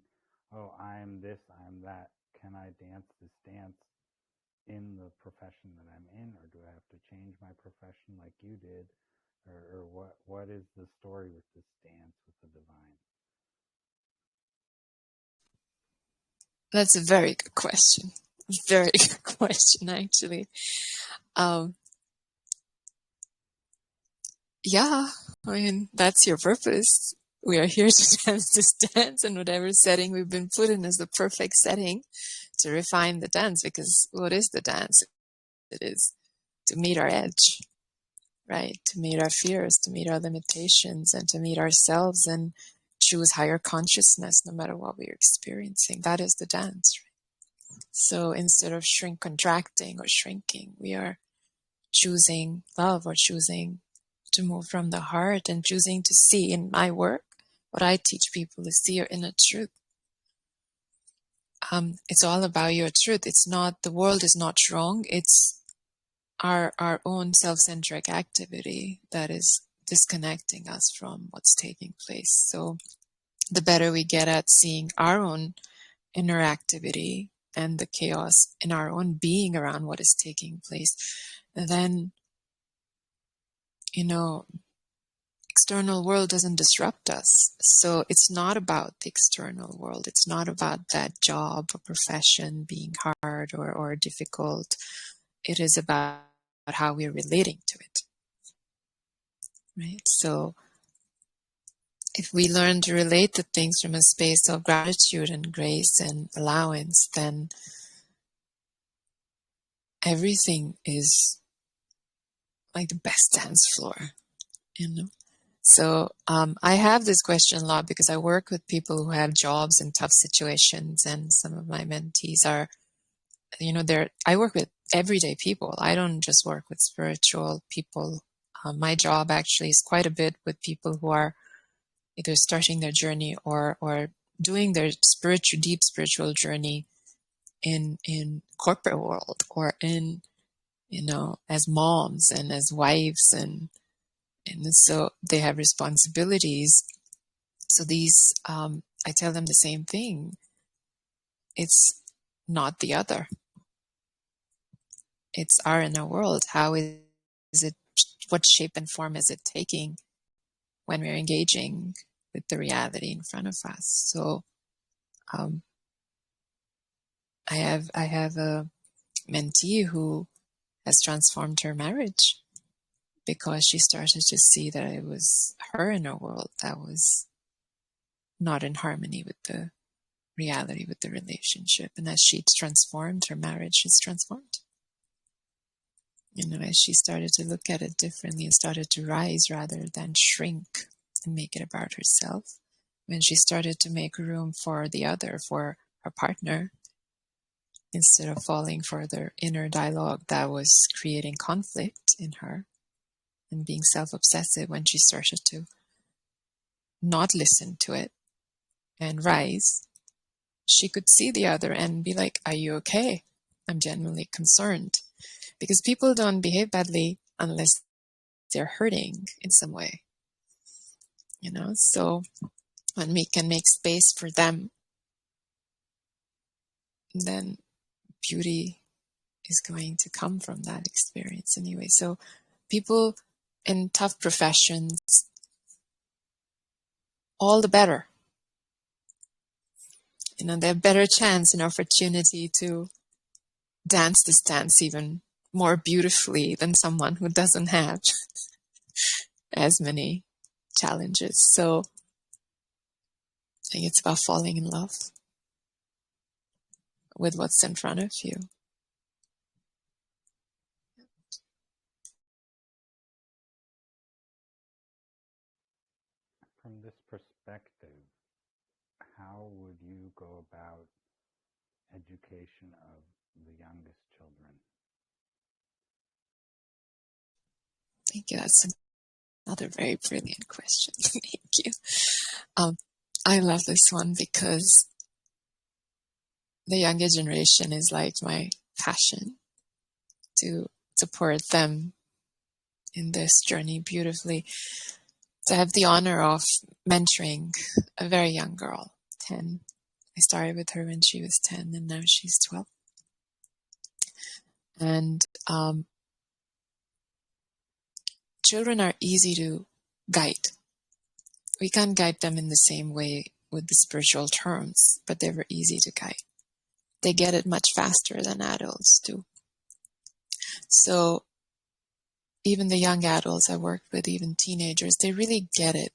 oh, I'm this, I'm that, can I dance this dance in the profession that I'm in, or do I have to change my profession like you did? Or what is the story with this dance with the divine? That's a very good question. Very good question, actually. Yeah, I mean, that's your purpose. We are here to dance this dance, and whatever setting we've been put in is the perfect setting to refine the dance, because what is the dance? It is to meet our edge, right? To meet our fears, to meet our limitations, and to meet ourselves and choose higher consciousness no matter what we're experiencing. That is the dance, right? So instead of contracting or shrinking, we are choosing love, or choosing to move from the heart, and choosing to see in my work. What I teach people is see your inner truth. It's all about your truth. It's not, the world is not wrong. It's our own self-centric activity that is disconnecting us from what's taking place. So the better we get at seeing our own inner activity and the chaos in our own being around what is taking place, then, external world doesn't disrupt us. So it's not about the external world. It's not about that job or profession being hard or difficult. It is about how we're relating to it. Right? So if we learn to relate to things from a space of gratitude and grace and allowance, then everything is like the best dance floor, So I have this question a lot because I work with people who have jobs in tough situations, and some of my mentees are, I work with everyday people. I don't just work with spiritual people. My job actually is quite a bit with people who are either starting their journey or doing their deep spiritual journey in corporate world, or in, as moms and as wives, and so they have responsibilities. So these, I tell them the same thing. It's not the other. It's our inner world. How is it, what shape and form is it taking when we're engaging with the reality in front of us? So I have a mentee who has transformed her marriage because she started to see that it was her inner world that was not in harmony with the reality, with the relationship. And as she transformed, her marriage is transformed. As she started to look at it differently and started to rise rather than shrink. and make it about herself. When she started to make room for the other, for her partner, instead of falling for their inner dialogue that was creating conflict in her and being self-obsessive, when she started to not listen to it and rise, she could see the other and be like, are you okay? I'm genuinely concerned. Because people don't behave badly unless they're hurting in some way. So when we can make space for them, then beauty is going to come from that experience anyway. So people in tough professions, all the better. They have better chance and opportunity to dance this dance even more beautifully than someone who doesn't have as many challenges. So I think it's about falling in love with what's in front of you. From this perspective, how would you go about education of the youngest children? Thank you. That's another very brilliant question. Thank you. I love this one because the younger generation is like my passion to support them in this journey beautifully. So I have the honor of mentoring a very young girl, 10. I started with her when she was 10 and now she's 12. And children are easy to guide. We can't guide them in the same way with the spiritual terms, but they're very easy to guide. They get it much faster than adults do. So even the young adults I work with, even teenagers, they really get it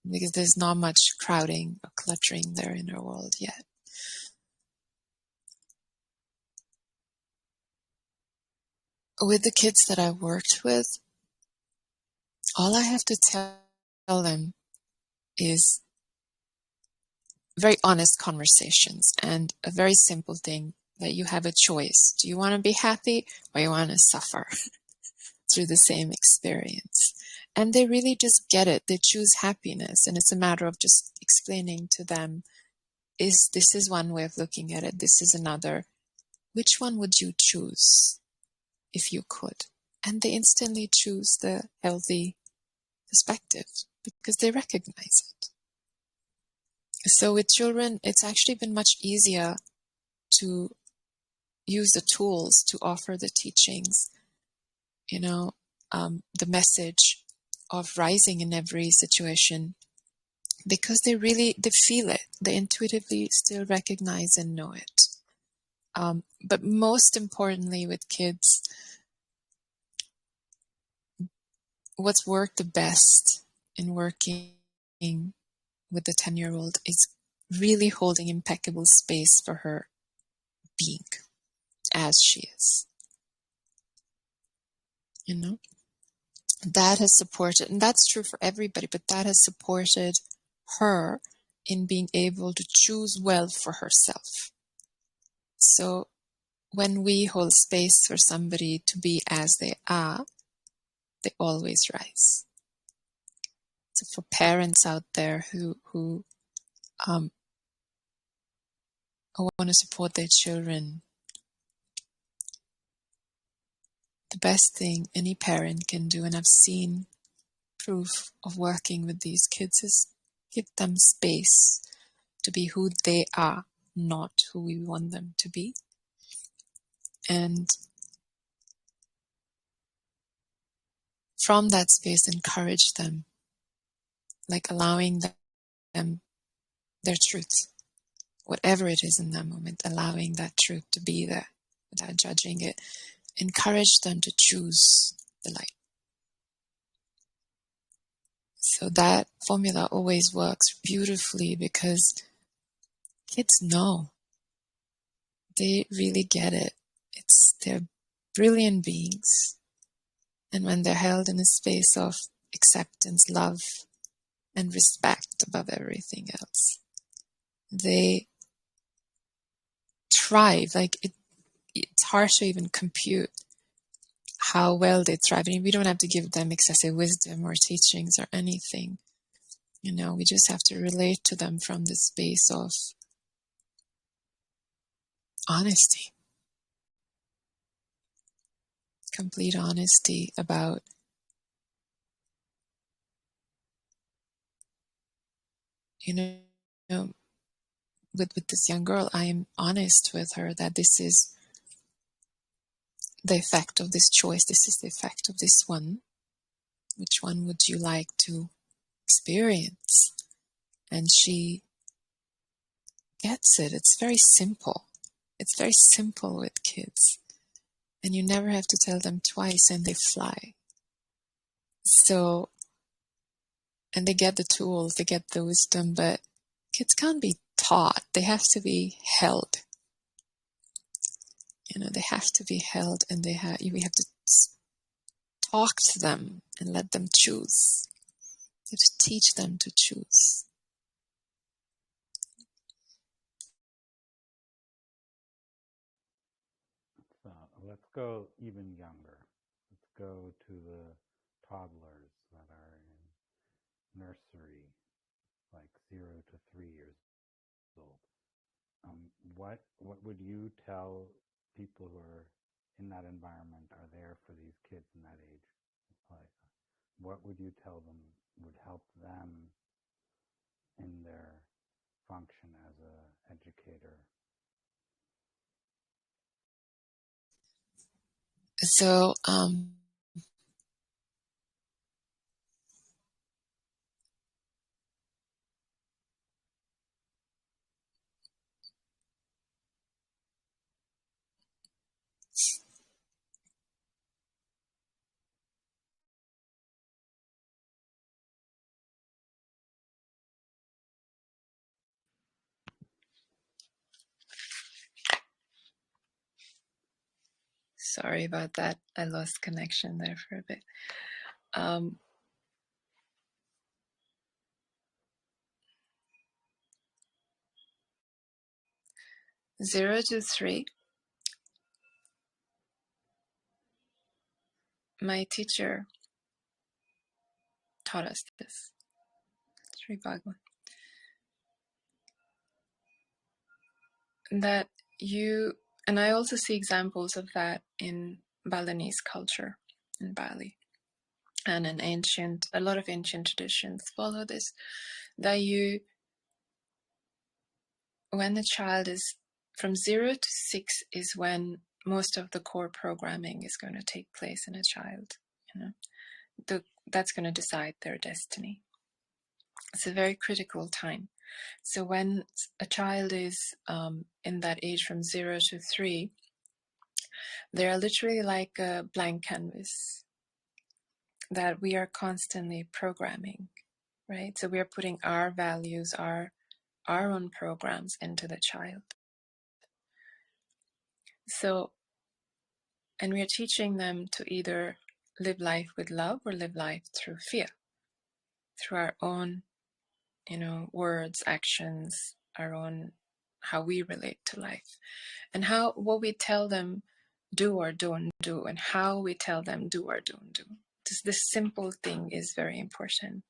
because there's not much crowding or cluttering their inner world yet. With the kids that I worked with, all I have to tell them is very honest conversations and a very simple thing that you have a choice. Do you want to be happy or you want to suffer through the same experience? And they really just get it. They choose happiness, and it's a matter of just explaining to them, this is one way of looking at it, this is another. Which one would you choose if you could? And they instantly choose the healthy perspective because they recognize it. So with children, it's actually been much easier to use the tools to offer the teachings, the message of rising in every situation, because they feel it. They intuitively still recognize and know it. But most importantly with kids, what's worked the best in working with the 10-year-old is really holding impeccable space for her being as she is. That has supported, and that's true for everybody, but that has supported her in being able to choose well for herself. So when we hold space for somebody to be as they are, they always rise. So for parents out there who want to support their children, the best thing any parent can do, and I've seen proof of working with these kids, is give them space to be who they are, not who we want them to be. And from that space, encourage them, like allowing them their truth, whatever it is in that moment, allowing that truth to be there without judging it. Encourage them to choose the light. So that formula always works beautifully because kids know. They really get it. They're brilliant beings. And when they're held in a space of acceptance, love, and respect above everything else. They thrive. Like it's hard to even compute how well they thrive. And we don't have to give them excessive wisdom or teachings or anything. We just have to relate to them from the space of honesty, complete honesty about, with this young girl, I am honest with her that this is the effect of this choice. This is the effect of this one. Which one would you like to experience? And she gets it. It's very simple. It's very simple with kids. And you never have to tell them twice and they fly. So, and they get the tools, they get the wisdom, but kids can't be taught. They have to be held. They have to be held, and we have to talk to them and let them choose. You have to teach them to choose. So let's go even younger. Let's go to the toddlers that are in nursery, like 0 to 3 years old. What would you tell people who are in that environment, are there for these kids in that age? Like, what would you tell them would help them in their function as an educator? So, sorry about that. I lost connection there for a bit. 0 to 3, my teacher taught us this. Sri Bhagwan. That and I also see examples of that in Balinese culture, in Bali. And a lot of ancient traditions follow this, that when the child is from 0 to 6 is when most of the core programming is going to take place in a child. That's going to decide their destiny. It's a very critical time. So when a child is in that age from 0 to 3, they are literally like a blank canvas that we are constantly programming, right? So we are putting our values, our own programs into the child. So, and we are teaching them to either live life with love or live life through fear, through our own, words, actions, our own, how we relate to life, and what we tell them do or don't do, and how we tell them do or don't do. This simple thing is very important.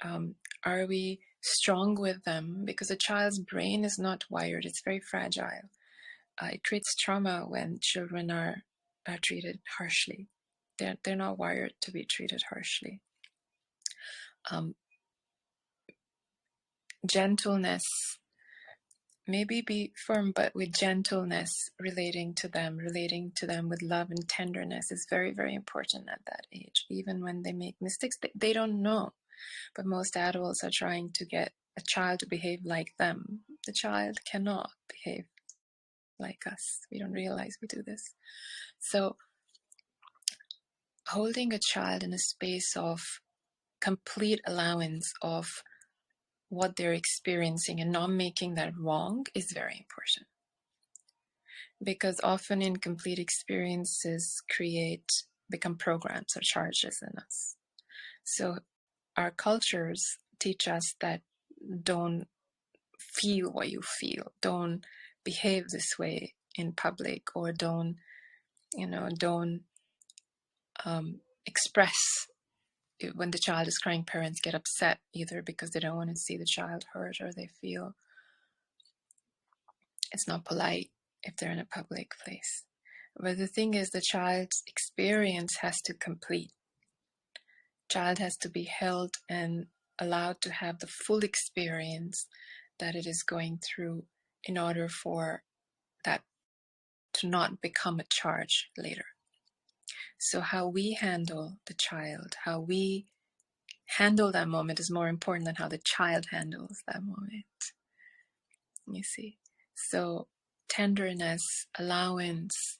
Are we strong with them? Because a child's brain is not wired, it's very fragile. It creates trauma when children are treated harshly. They're not wired to be treated harshly. Gentleness, maybe be firm, but with gentleness, relating to them with love and tenderness is very, very important at that age. Even when they make mistakes, they don't know. But most adults are trying to get a child to behave like them. The child cannot behave like us. We don't realize we do this. So holding a child in a space of complete allowance of what they're experiencing and not making that wrong is very important. Because often incomplete experiences become programs or charges in us. So our cultures teach us that don't feel what you feel, don't behave this way in public, or don't express. When the child is crying, parents get upset either because they don't want to see the child hurt, or they feel it's not polite if they're in a public place. But the thing is, the child's experience has to complete. Child has to be held and allowed to have the full experience that it is going through in order for that to not become a charge later. So how we handle the child, how we handle that moment is more important than how the child handles that moment. You see? So tenderness, allowance,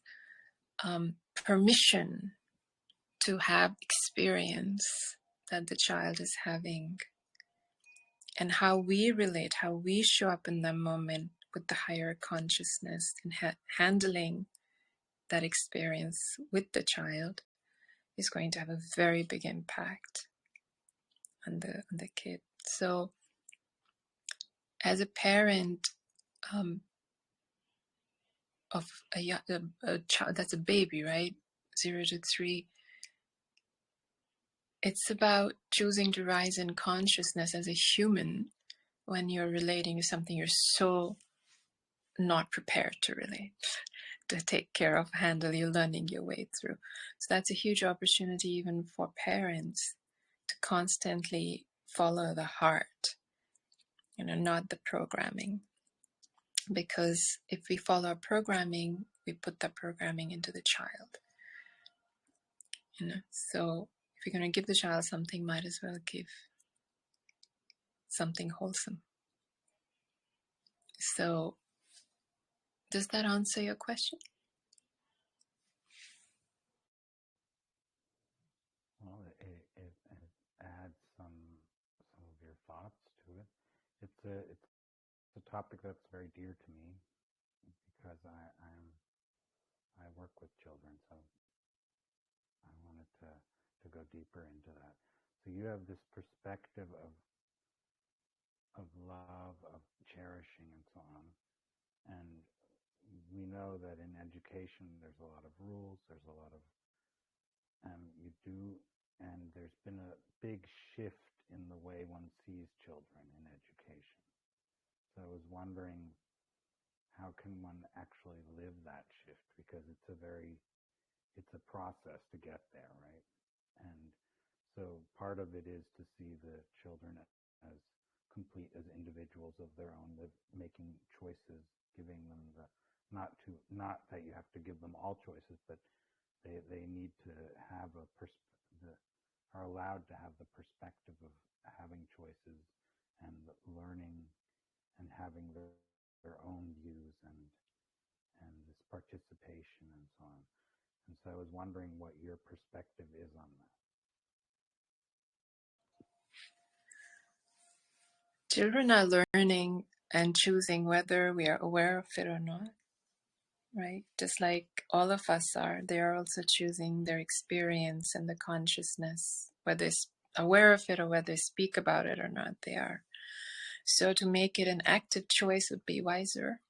permission to have experience that the child is having, and how we relate, how we show up in that moment with the higher consciousness and handling that experience with the child is going to have a very big impact on the kid. So as a parent of a child that's a baby, right, 0 to 3, it's about choosing to rise in consciousness as a human when you're relating to something you're so not prepared to relate, to take care of, handle, you're learning your way through. So that's a huge opportunity even for parents to constantly follow the heart, not the programming. Because if we follow our programming, we put that programming into the child. So if you're going to give the child something, might as well give something wholesome. So does that answer your question? Well, it adds some of your thoughts to it. It's a topic that's very dear to me because I work with children, so I wanted to go deeper into that. So you have this perspective of love, of cherishing, and so on. And we know that in education there's a lot of rules, there's a lot of and there's been a big shift in the way one sees children in education. So I was wondering, how can one actually live that shift? Because it's a process to get there, right? And so part of it is to see the children as complete as individuals of their own, making choices, giving them not that you have to give them all choices, but they need to have are allowed to have the perspective of having choices and learning and having their own views and this participation and so on. And so I was wondering what your perspective is on that. Children are learning and choosing whether we are aware of it or not, right? Just like all of us are, they are also choosing their experience and the consciousness, whether they're aware of it or whether they speak about it or not, they are. So to make it an active choice would be wiser.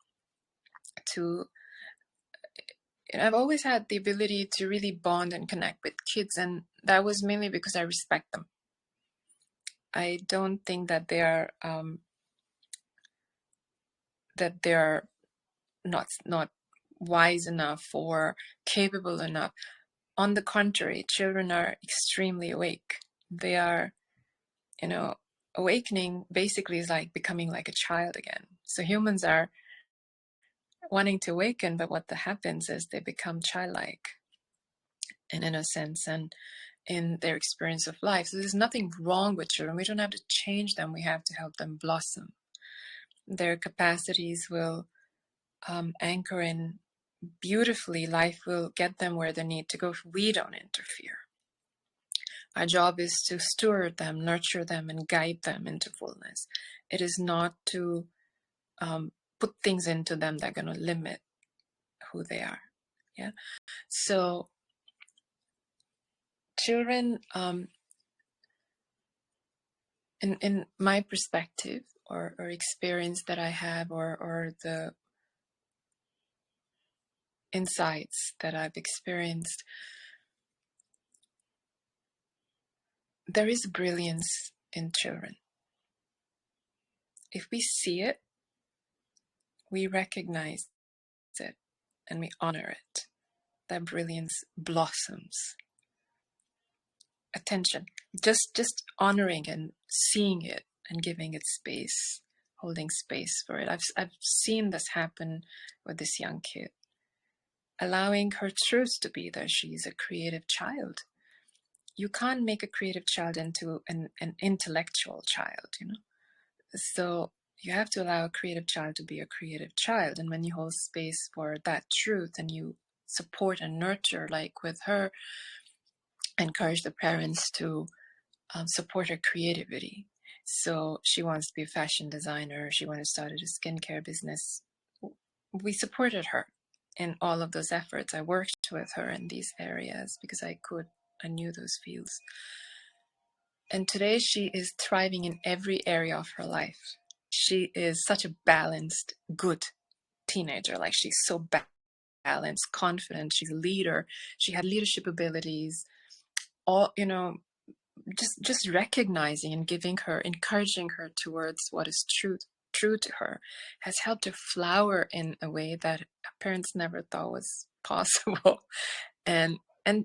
I've always had the ability to really bond and connect with kids, and that was mainly because I respect them. I don't think that they are not wise enough or capable enough. On the contrary, children are extremely awake. They are, awakening basically is like becoming like a child again. So humans are wanting to awaken, but what happens is they become childlike in innocence and in their experience of life. So there's nothing wrong with children. We don't have to change them. We have to help them blossom. Their capacities will anchor in beautifully. Life will get them where they need to go if we don't interfere. Our job is to steward them, nurture them, and guide them into fullness. It is not to put things into them that are going to limit who they are. Yeah. So children in my perspective or experience that I have or the insights that I've experienced, there is brilliance in children. If we see it, we recognize it and we honor it. That brilliance blossoms. Attention, just honoring and seeing it and giving it space, holding space for it. I've seen this happen with this young kid, allowing her truth to be that she's a creative child. You can't make a creative child into an intellectual child, you know. So you have to allow a creative child to be a creative child, and when you hold space for that truth and you support and nurture, like with her, encourage the parents to support her creativity. So she wants to be a fashion designer. She wanted to start a skincare business. We supported her in all of those efforts. I worked with her in these areas because I knew those fields. And today she is thriving in every area of her life. She is such a balanced, good teenager. Like, she's so balanced, confident. She's a leader. She had leadership abilities. All, you know, just recognizing and giving her, encouraging her towards what is true to her has helped her flower in a way that parents never thought was possible. And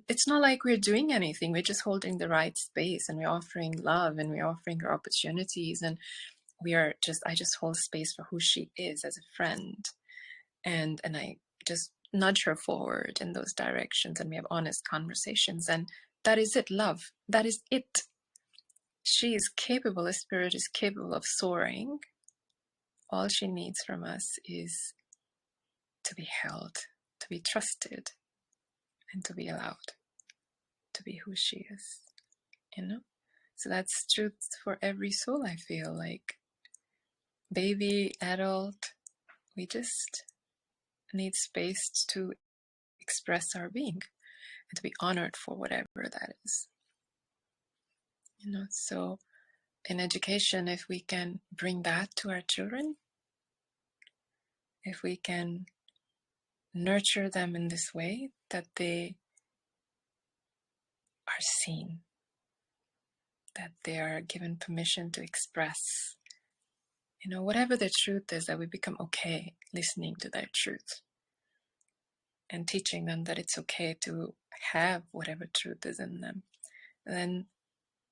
it's not like we're doing anything. We're just holding the right space, and we're offering love, and we're offering her opportunities, and I just hold space for who she is as a friend, and I just nudge her forward in those directions, and we have honest conversations, and that is it. Love, that is it. She is capable, the spirit is capable of soaring. All she needs from us is to be held, to be trusted, and to be allowed to be who she is, you know? So that's truth for every soul, I feel like. Baby, adult, we just need space to express our being and to be honored for whatever that is, you know? So in education, if we can bring that to our children, if we can nurture them in this way, that they are seen, that they are given permission to express, you know, whatever their truth is, that we become okay listening to their truth and teaching them that it's okay to have whatever truth is in them. And then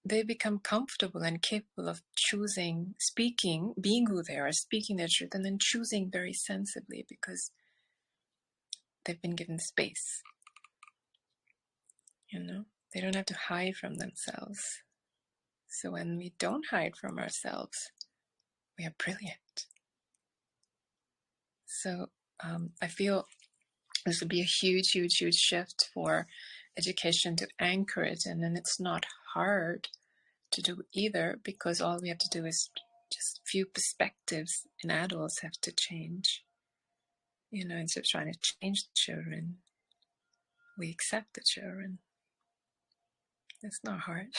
they become comfortable and capable of choosing, speaking, being who they are, speaking their truth, and then choosing very sensibly because they've been given space. You know, they don't have to hide from themselves. So when we don't hide from ourselves, we are brilliant. So I feel this would be a huge, huge, huge shift for education to anchor it. And then it's not hard to do either, because all we have to do is just few perspectives in adults have to change. You know, instead of trying to change the children, we accept the children. It's not hard,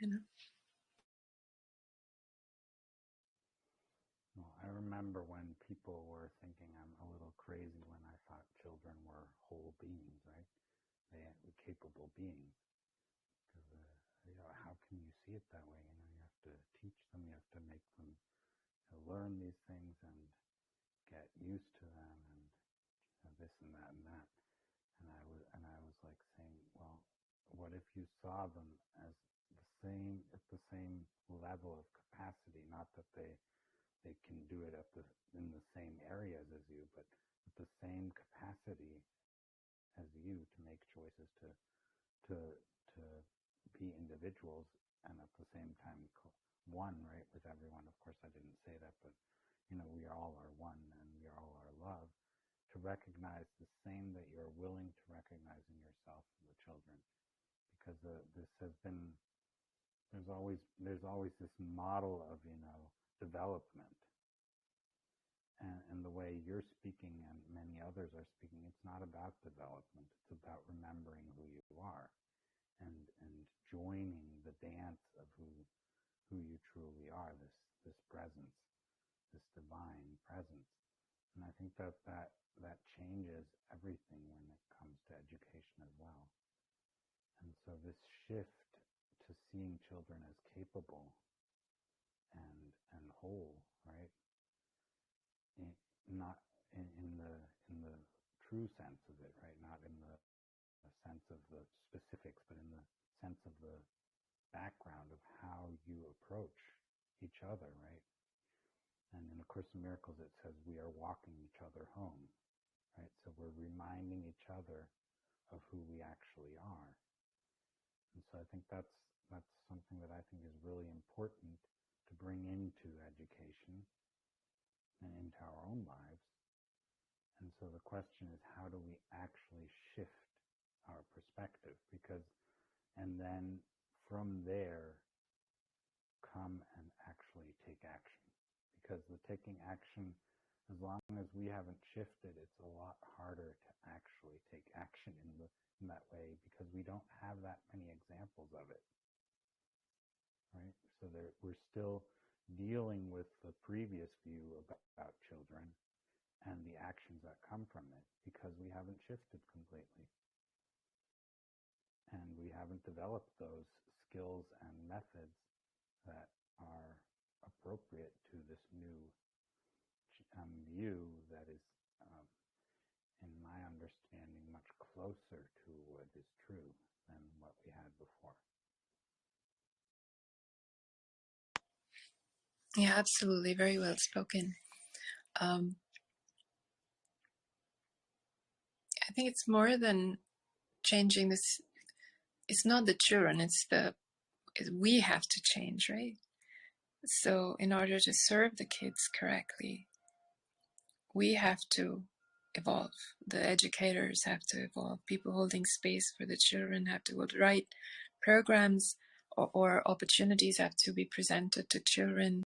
you know. Well, I remember when people were thinking I'm a little crazy when I thought children were whole beings, right? They were capable beings. Because, how can you see it that way? You have to teach them, you have to make them learn these things and get used to them, and this and that and that. And I was like saying, well, what if you saw them as at the same level of capacity? Not that they can do it in the same areas as you, but with the same capacity as you to make choices to to be individuals, and at the same time one, right, with everyone. Of course, I didn't say that, but we all are one, and we all are love. To recognize the same that you're willing to recognize in yourself and the children, because this has been there's always this model of development, and the way you're speaking and many others are speaking, it's not about development. It's about remembering who you are and joining the dance of who who you truly are, this presence, this divine presence. And I think that changes everything when it comes to education as well. And so this shift to seeing children as capable and whole, right? Not in the true sense of it, right? Not in the sense of the specifics, but in the sense of the background of how you approach each other, right? And in A Course in Miracles, it says we are walking each other home, right? So we're reminding each other of who we actually are. And so I think that's something that I think is really important to bring into education and into our own lives. And so the question is, how do we actually shift our perspective? And then from there, come and actually take action. Because the taking action, as long as we haven't shifted, it's a lot harder to actually take action in that way, because we don't have that many examples of it, right? So we're still dealing with the previous view about children and the actions that come from it, because we haven't shifted completely. And we haven't developed those skills and methods that are appropriate to this new view that is, in my understanding, much closer to what is true than what we had before. Yeah, absolutely. Very well spoken. I think it's more than changing this. It's not the children, we have to change, right? So in order to serve the kids correctly, we have to evolve. The educators have to evolve. People holding space for the children have to evolve. The right programs or opportunities have to be presented to children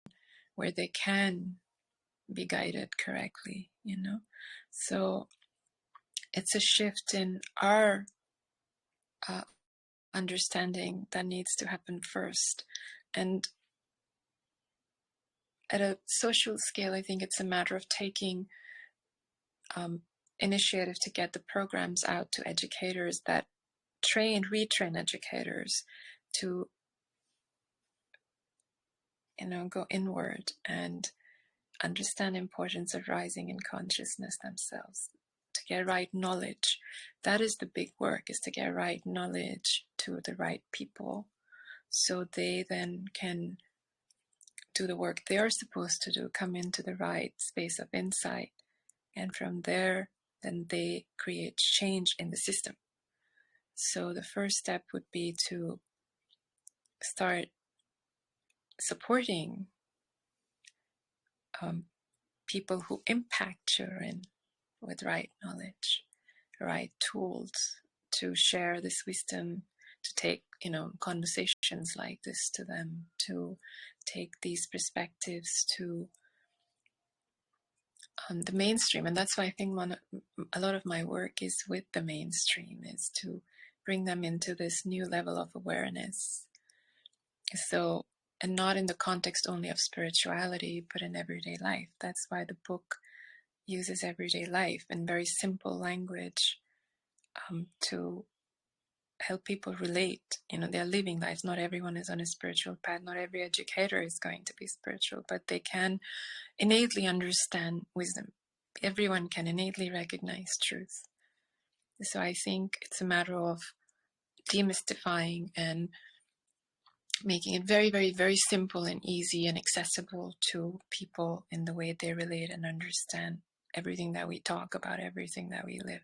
where they can be guided correctly, So it's a shift in our understanding that needs to happen first. And at a social scale, I think it's a matter of taking initiative to get the programs out to educators that retrain educators to, go inward and understand the importance of rising in consciousness themselves, to get right knowledge. That is the big work, is to get right knowledge to the right people, so they then can do the work they are supposed to do, come into the right space of insight, and from there, then they create change in the system. So the first step would be to start supporting people who impact children with right knowledge, right tools to share this wisdom, to take, conversations like this to them, to take these perspectives to the mainstream. And that's why I think a lot of my work is with the mainstream, is to bring them into this new level of awareness. So, and not in the context only of spirituality, but in everyday life. That's why the book uses everyday life in very simple language to help people relate. They're living lives. Not everyone is on a spiritual path. Not every educator is going to be spiritual, but they can innately understand wisdom. Everyone can innately recognize truth. So I think it's a matter of demystifying and making it very, very, very simple and easy and accessible to people in the way they relate and understand everything that we talk about, everything that we live.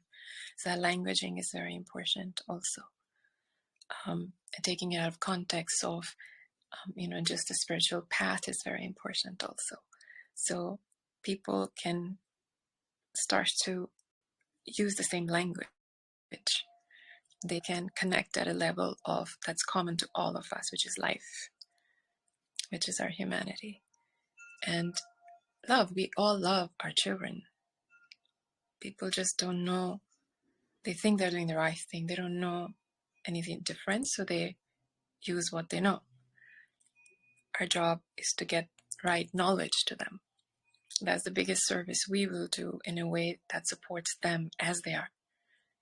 So that languaging is very important also. Taking it out of context of, just the spiritual path is very important also. So people can start to use the same language. They can connect at a level of that's common to all of us, which is life, which is our humanity. And love, we all love our children. People just don't know. They think they're doing the right thing. They don't know anything different, so they use what they know. Our job is to get right knowledge to them. That's the biggest service we will do in a way that supports them as they are.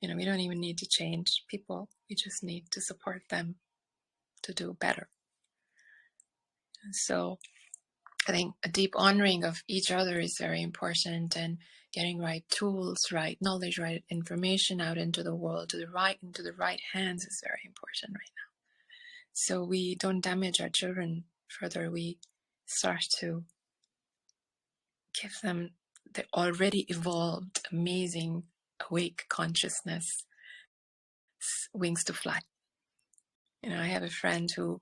You know, we don't even need to change people. We just need to support them to do better. And so I think a deep honoring of each other is very important, and getting right tools, right knowledge, right information out into the world, into the right hands is very important right now. So we don't damage our children further. We start to give them the already evolved, amazing, awake consciousness, wings to fly. You know, I have a friend who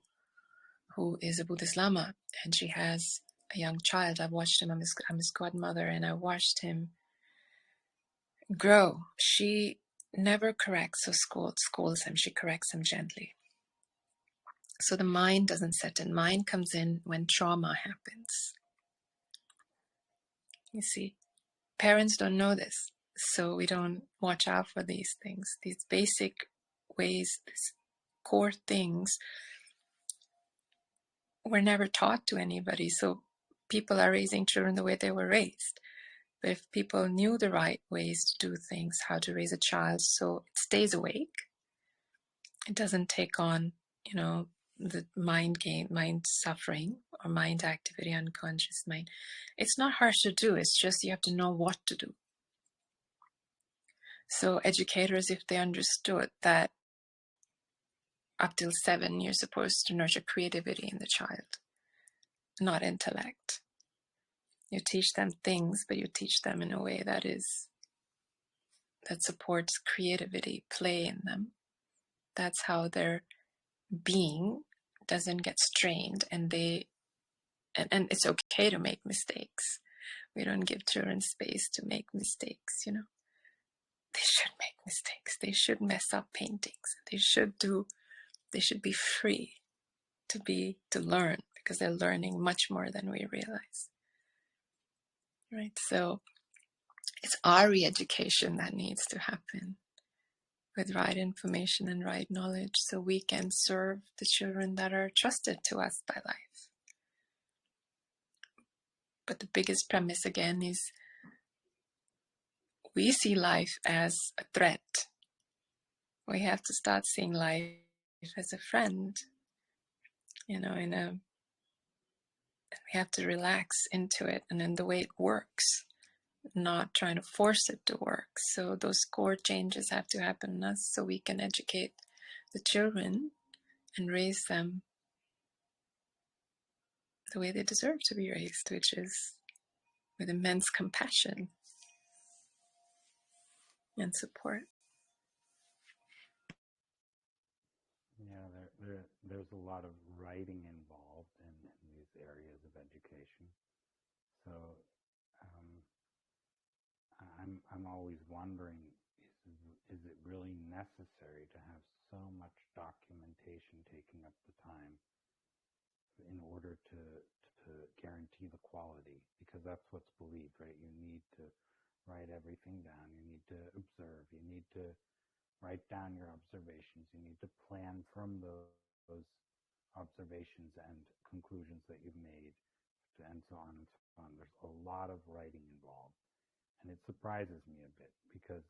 is a Buddhist Lama, and she has a young child. I've watched him. I'm his godmother, and I watched him grow. She never corrects or scolds him. She corrects him gently. So the mind doesn't set in. Mind comes in when trauma happens. You see, parents don't know this, so we don't watch out for these things. These basic ways, these core things were never taught to anybody. So people are raising children the way they were raised. But if people knew the right ways to do things, how to raise a child so it stays awake, it doesn't take on, you know, the mind game, mind suffering, or mind activity, unconscious mind. It's not hard to do. It's just you have to know what to do. So educators, if they understood that up till 7, you're supposed to nurture creativity in the child, not intellect. You teach them things, but you teach them in a way that supports creativity, play in them. That's how their being doesn't get strained, and it's okay to make mistakes. We don't give children space to make mistakes, you know. They should make mistakes. They should mess up paintings. They should be free to learn, because they're learning much more than we realize. Right? So it's our re-education that needs to happen with right information and right knowledge, so we can serve the children that are trusted to us by life. But the biggest premise again is we see life as a threat. We have to start seeing life as a friend, you know, we have to relax into it and in the way it works, not trying to force it to work. So those core changes have to happen in us so we can educate the children and raise them the way they deserve to be raised, which is with immense compassion and support. Yeah, there's a lot of writing involved in these areas of education. So um, I'm always wondering, is it really necessary to have so much documentation taking up the time in order to guarantee the quality? Because that's what's believed, right? You need to write everything down. You need to observe. You need to write down your observations. You need to plan from those observations and conclusions that you've made, and so on and so on. There's a lot of writing involved. And it surprises me a bit, because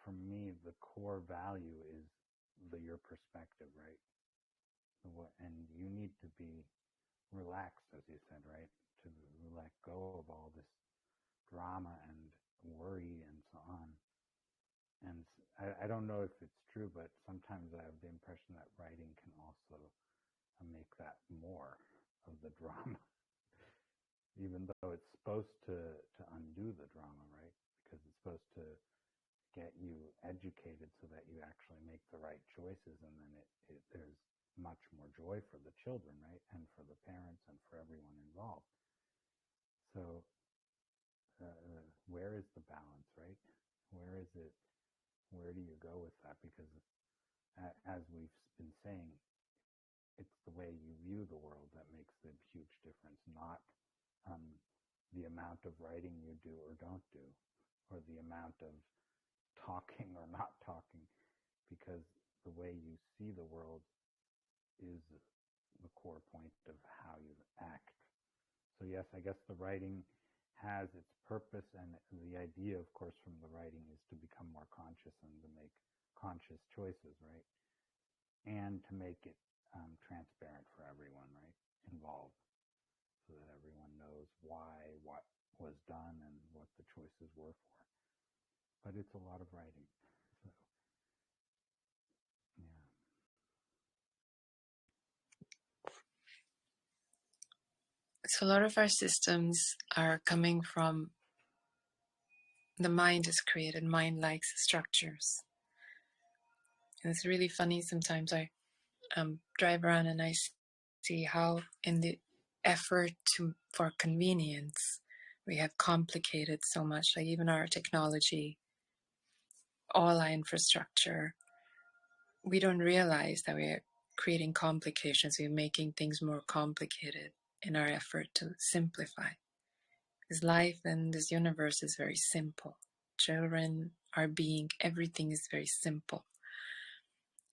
for me, the core value is your perspective, right? And you need to be relaxed, as you said, right? To let go of all this drama and worry and so on. And I don't know if it's true, but sometimes I have the impression that writing can also make that more of the drama, even though it's supposed to undo the drama, right? Because it's supposed to get you educated so that you actually make the right choices, and then there's much more joy for the children, right? And for the parents and for everyone involved. So where is the balance, right? Where is it? Where do you go with that? Because as we've been saying, it's the way you view the world that makes the huge difference, not the amount of writing you do or don't do, or the amount of talking or not talking, because the way you see the world is the core point of how you act. So yes, I guess the writing has its purpose, and the idea, of course, from the writing is to become more conscious and to make conscious choices, right? And to make it transparent for everyone, right, involved, so that everyone knows why, what was done, and what the choices were for. But it's a lot of writing. So, yeah. So a lot of our systems are coming from the mind has created. Mind likes structures. And it's really funny sometimes I drive around and I see how in the effort for convenience, we have complicated so much, like even our technology, all our infrastructure. We don't realize that we're creating complications. We're making things more complicated in our effort to simplify. Because life in this universe is very simple. Children are being, everything is very simple.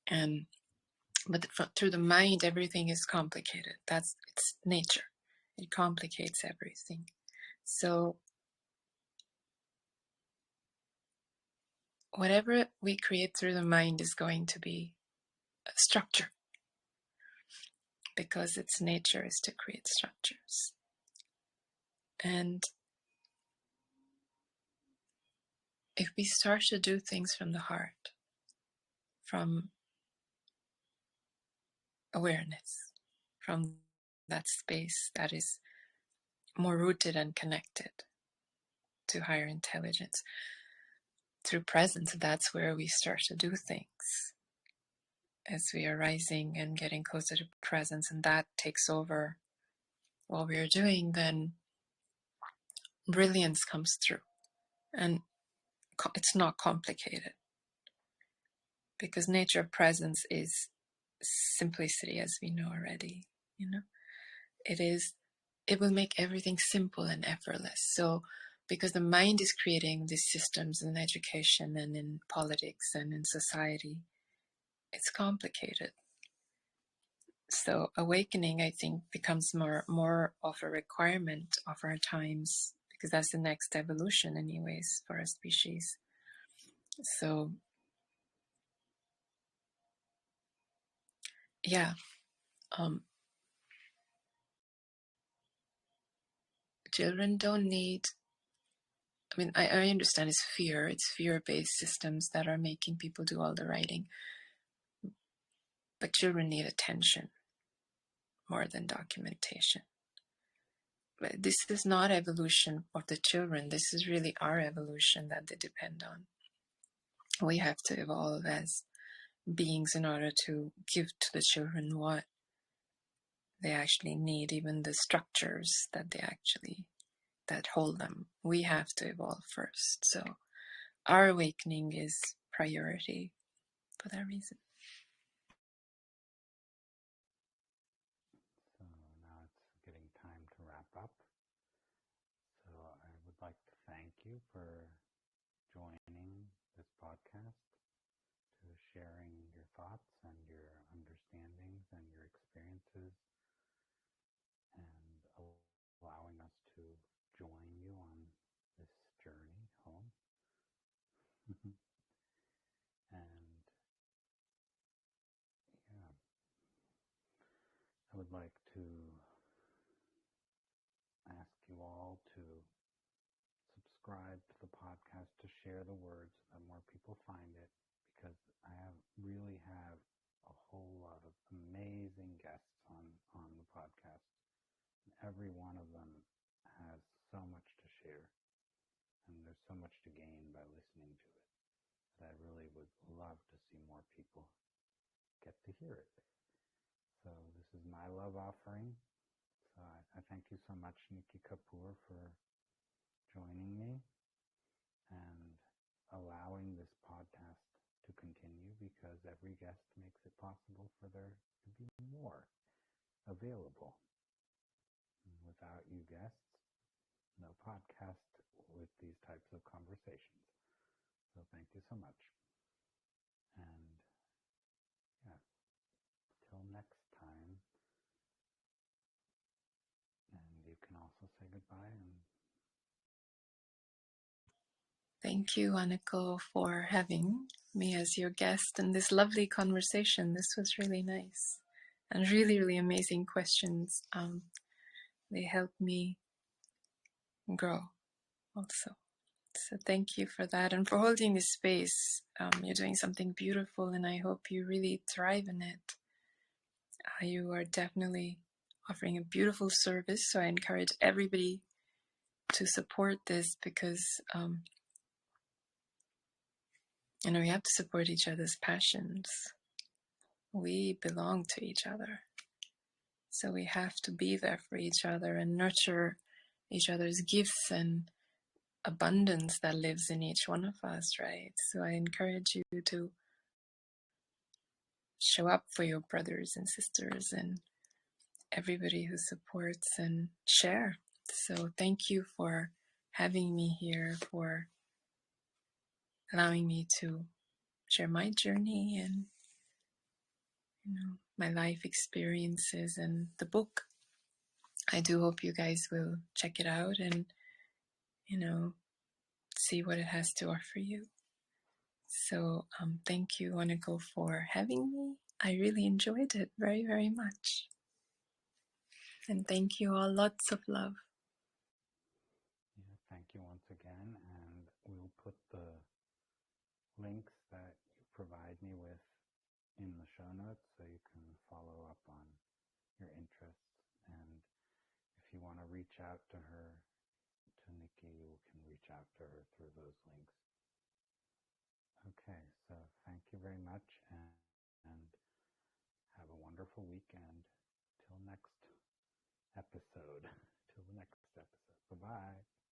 And but through the mind, everything is complicated. It's nature. It complicates everything. So whatever we create through the mind is going to be a structure, because its nature is to create structures. And if we start to do things from the heart, from awareness, from that space that is more rooted and connected to higher intelligence, through presence, that's where we start to do things. As we are rising and getting closer to presence, and that takes over what we are doing, then brilliance comes through. And it's not complicated, because nature of presence is simplicity, as we know already. It will make everything simple and effortless. So because the mind is creating these systems in education and in politics and in society, it's complicated. So awakening, I think, becomes more of a requirement of our times, because that's the next evolution anyways for our species. So yeah, children don't need, I understand it's fear. It's fear-based systems that are making people do all the writing. But children need attention more than documentation. But this is not evolution of the children. This is really our evolution that they depend on. We have to evolve as beings in order to give to the children what they actually need, even the structures that hold them. We have to evolve first. So our awakening is priority for that reason. So now it's getting time to wrap up. So I would like to thank you for joining this podcast, to sharing your thoughts and your understandings and your experiences, and allowing us to join you on this journey home. And yeah, I would like to ask you all to subscribe to the podcast, to share the words so that more people find it, because I really have a whole lot of amazing guests on the podcast. Every one of them has so much to share, and there's so much to gain by listening to it, that I really would love to see more people get to hear it. So this is my love offering. So I thank you so much, Niki Kapoor, for joining me and allowing this podcast to continue, because every guest makes it possible for there to be more available. And without you guests, no podcast with these types of conversations. So thank you so much. And yeah, till next time, Thank you, Aniko, for having me as your guest in this lovely conversation. This was really nice and really, really amazing questions. They helped me grow also. So thank you for that and for holding this space. You're doing something beautiful, and I hope you really thrive in it. You are definitely offering a beautiful service, so I encourage everybody to support this because we have to support each other's passions. We belong to each other, so we have to be there for each other and nurture each other's gifts and abundance that lives in each one of us, right? So I encourage you to show up for your brothers and sisters and everybody who supports and share. So thank you for having me here, for allowing me to share my journey and my life experiences and the book. I do hope you guys will check it out and see what it has to offer you. So thank you, Aniko, for having me. I really enjoyed it very, very much. And thank you all. Lots of love. Yeah, thank you once again, and we'll put the links that you provide me with in the show notes so you can follow up on your interests. And if you want to reach out to her, to Niki, you can reach out to her through those links. Okay, so thank you very much, and have a wonderful weekend. Till next episode. Till the next episode. Bye-bye.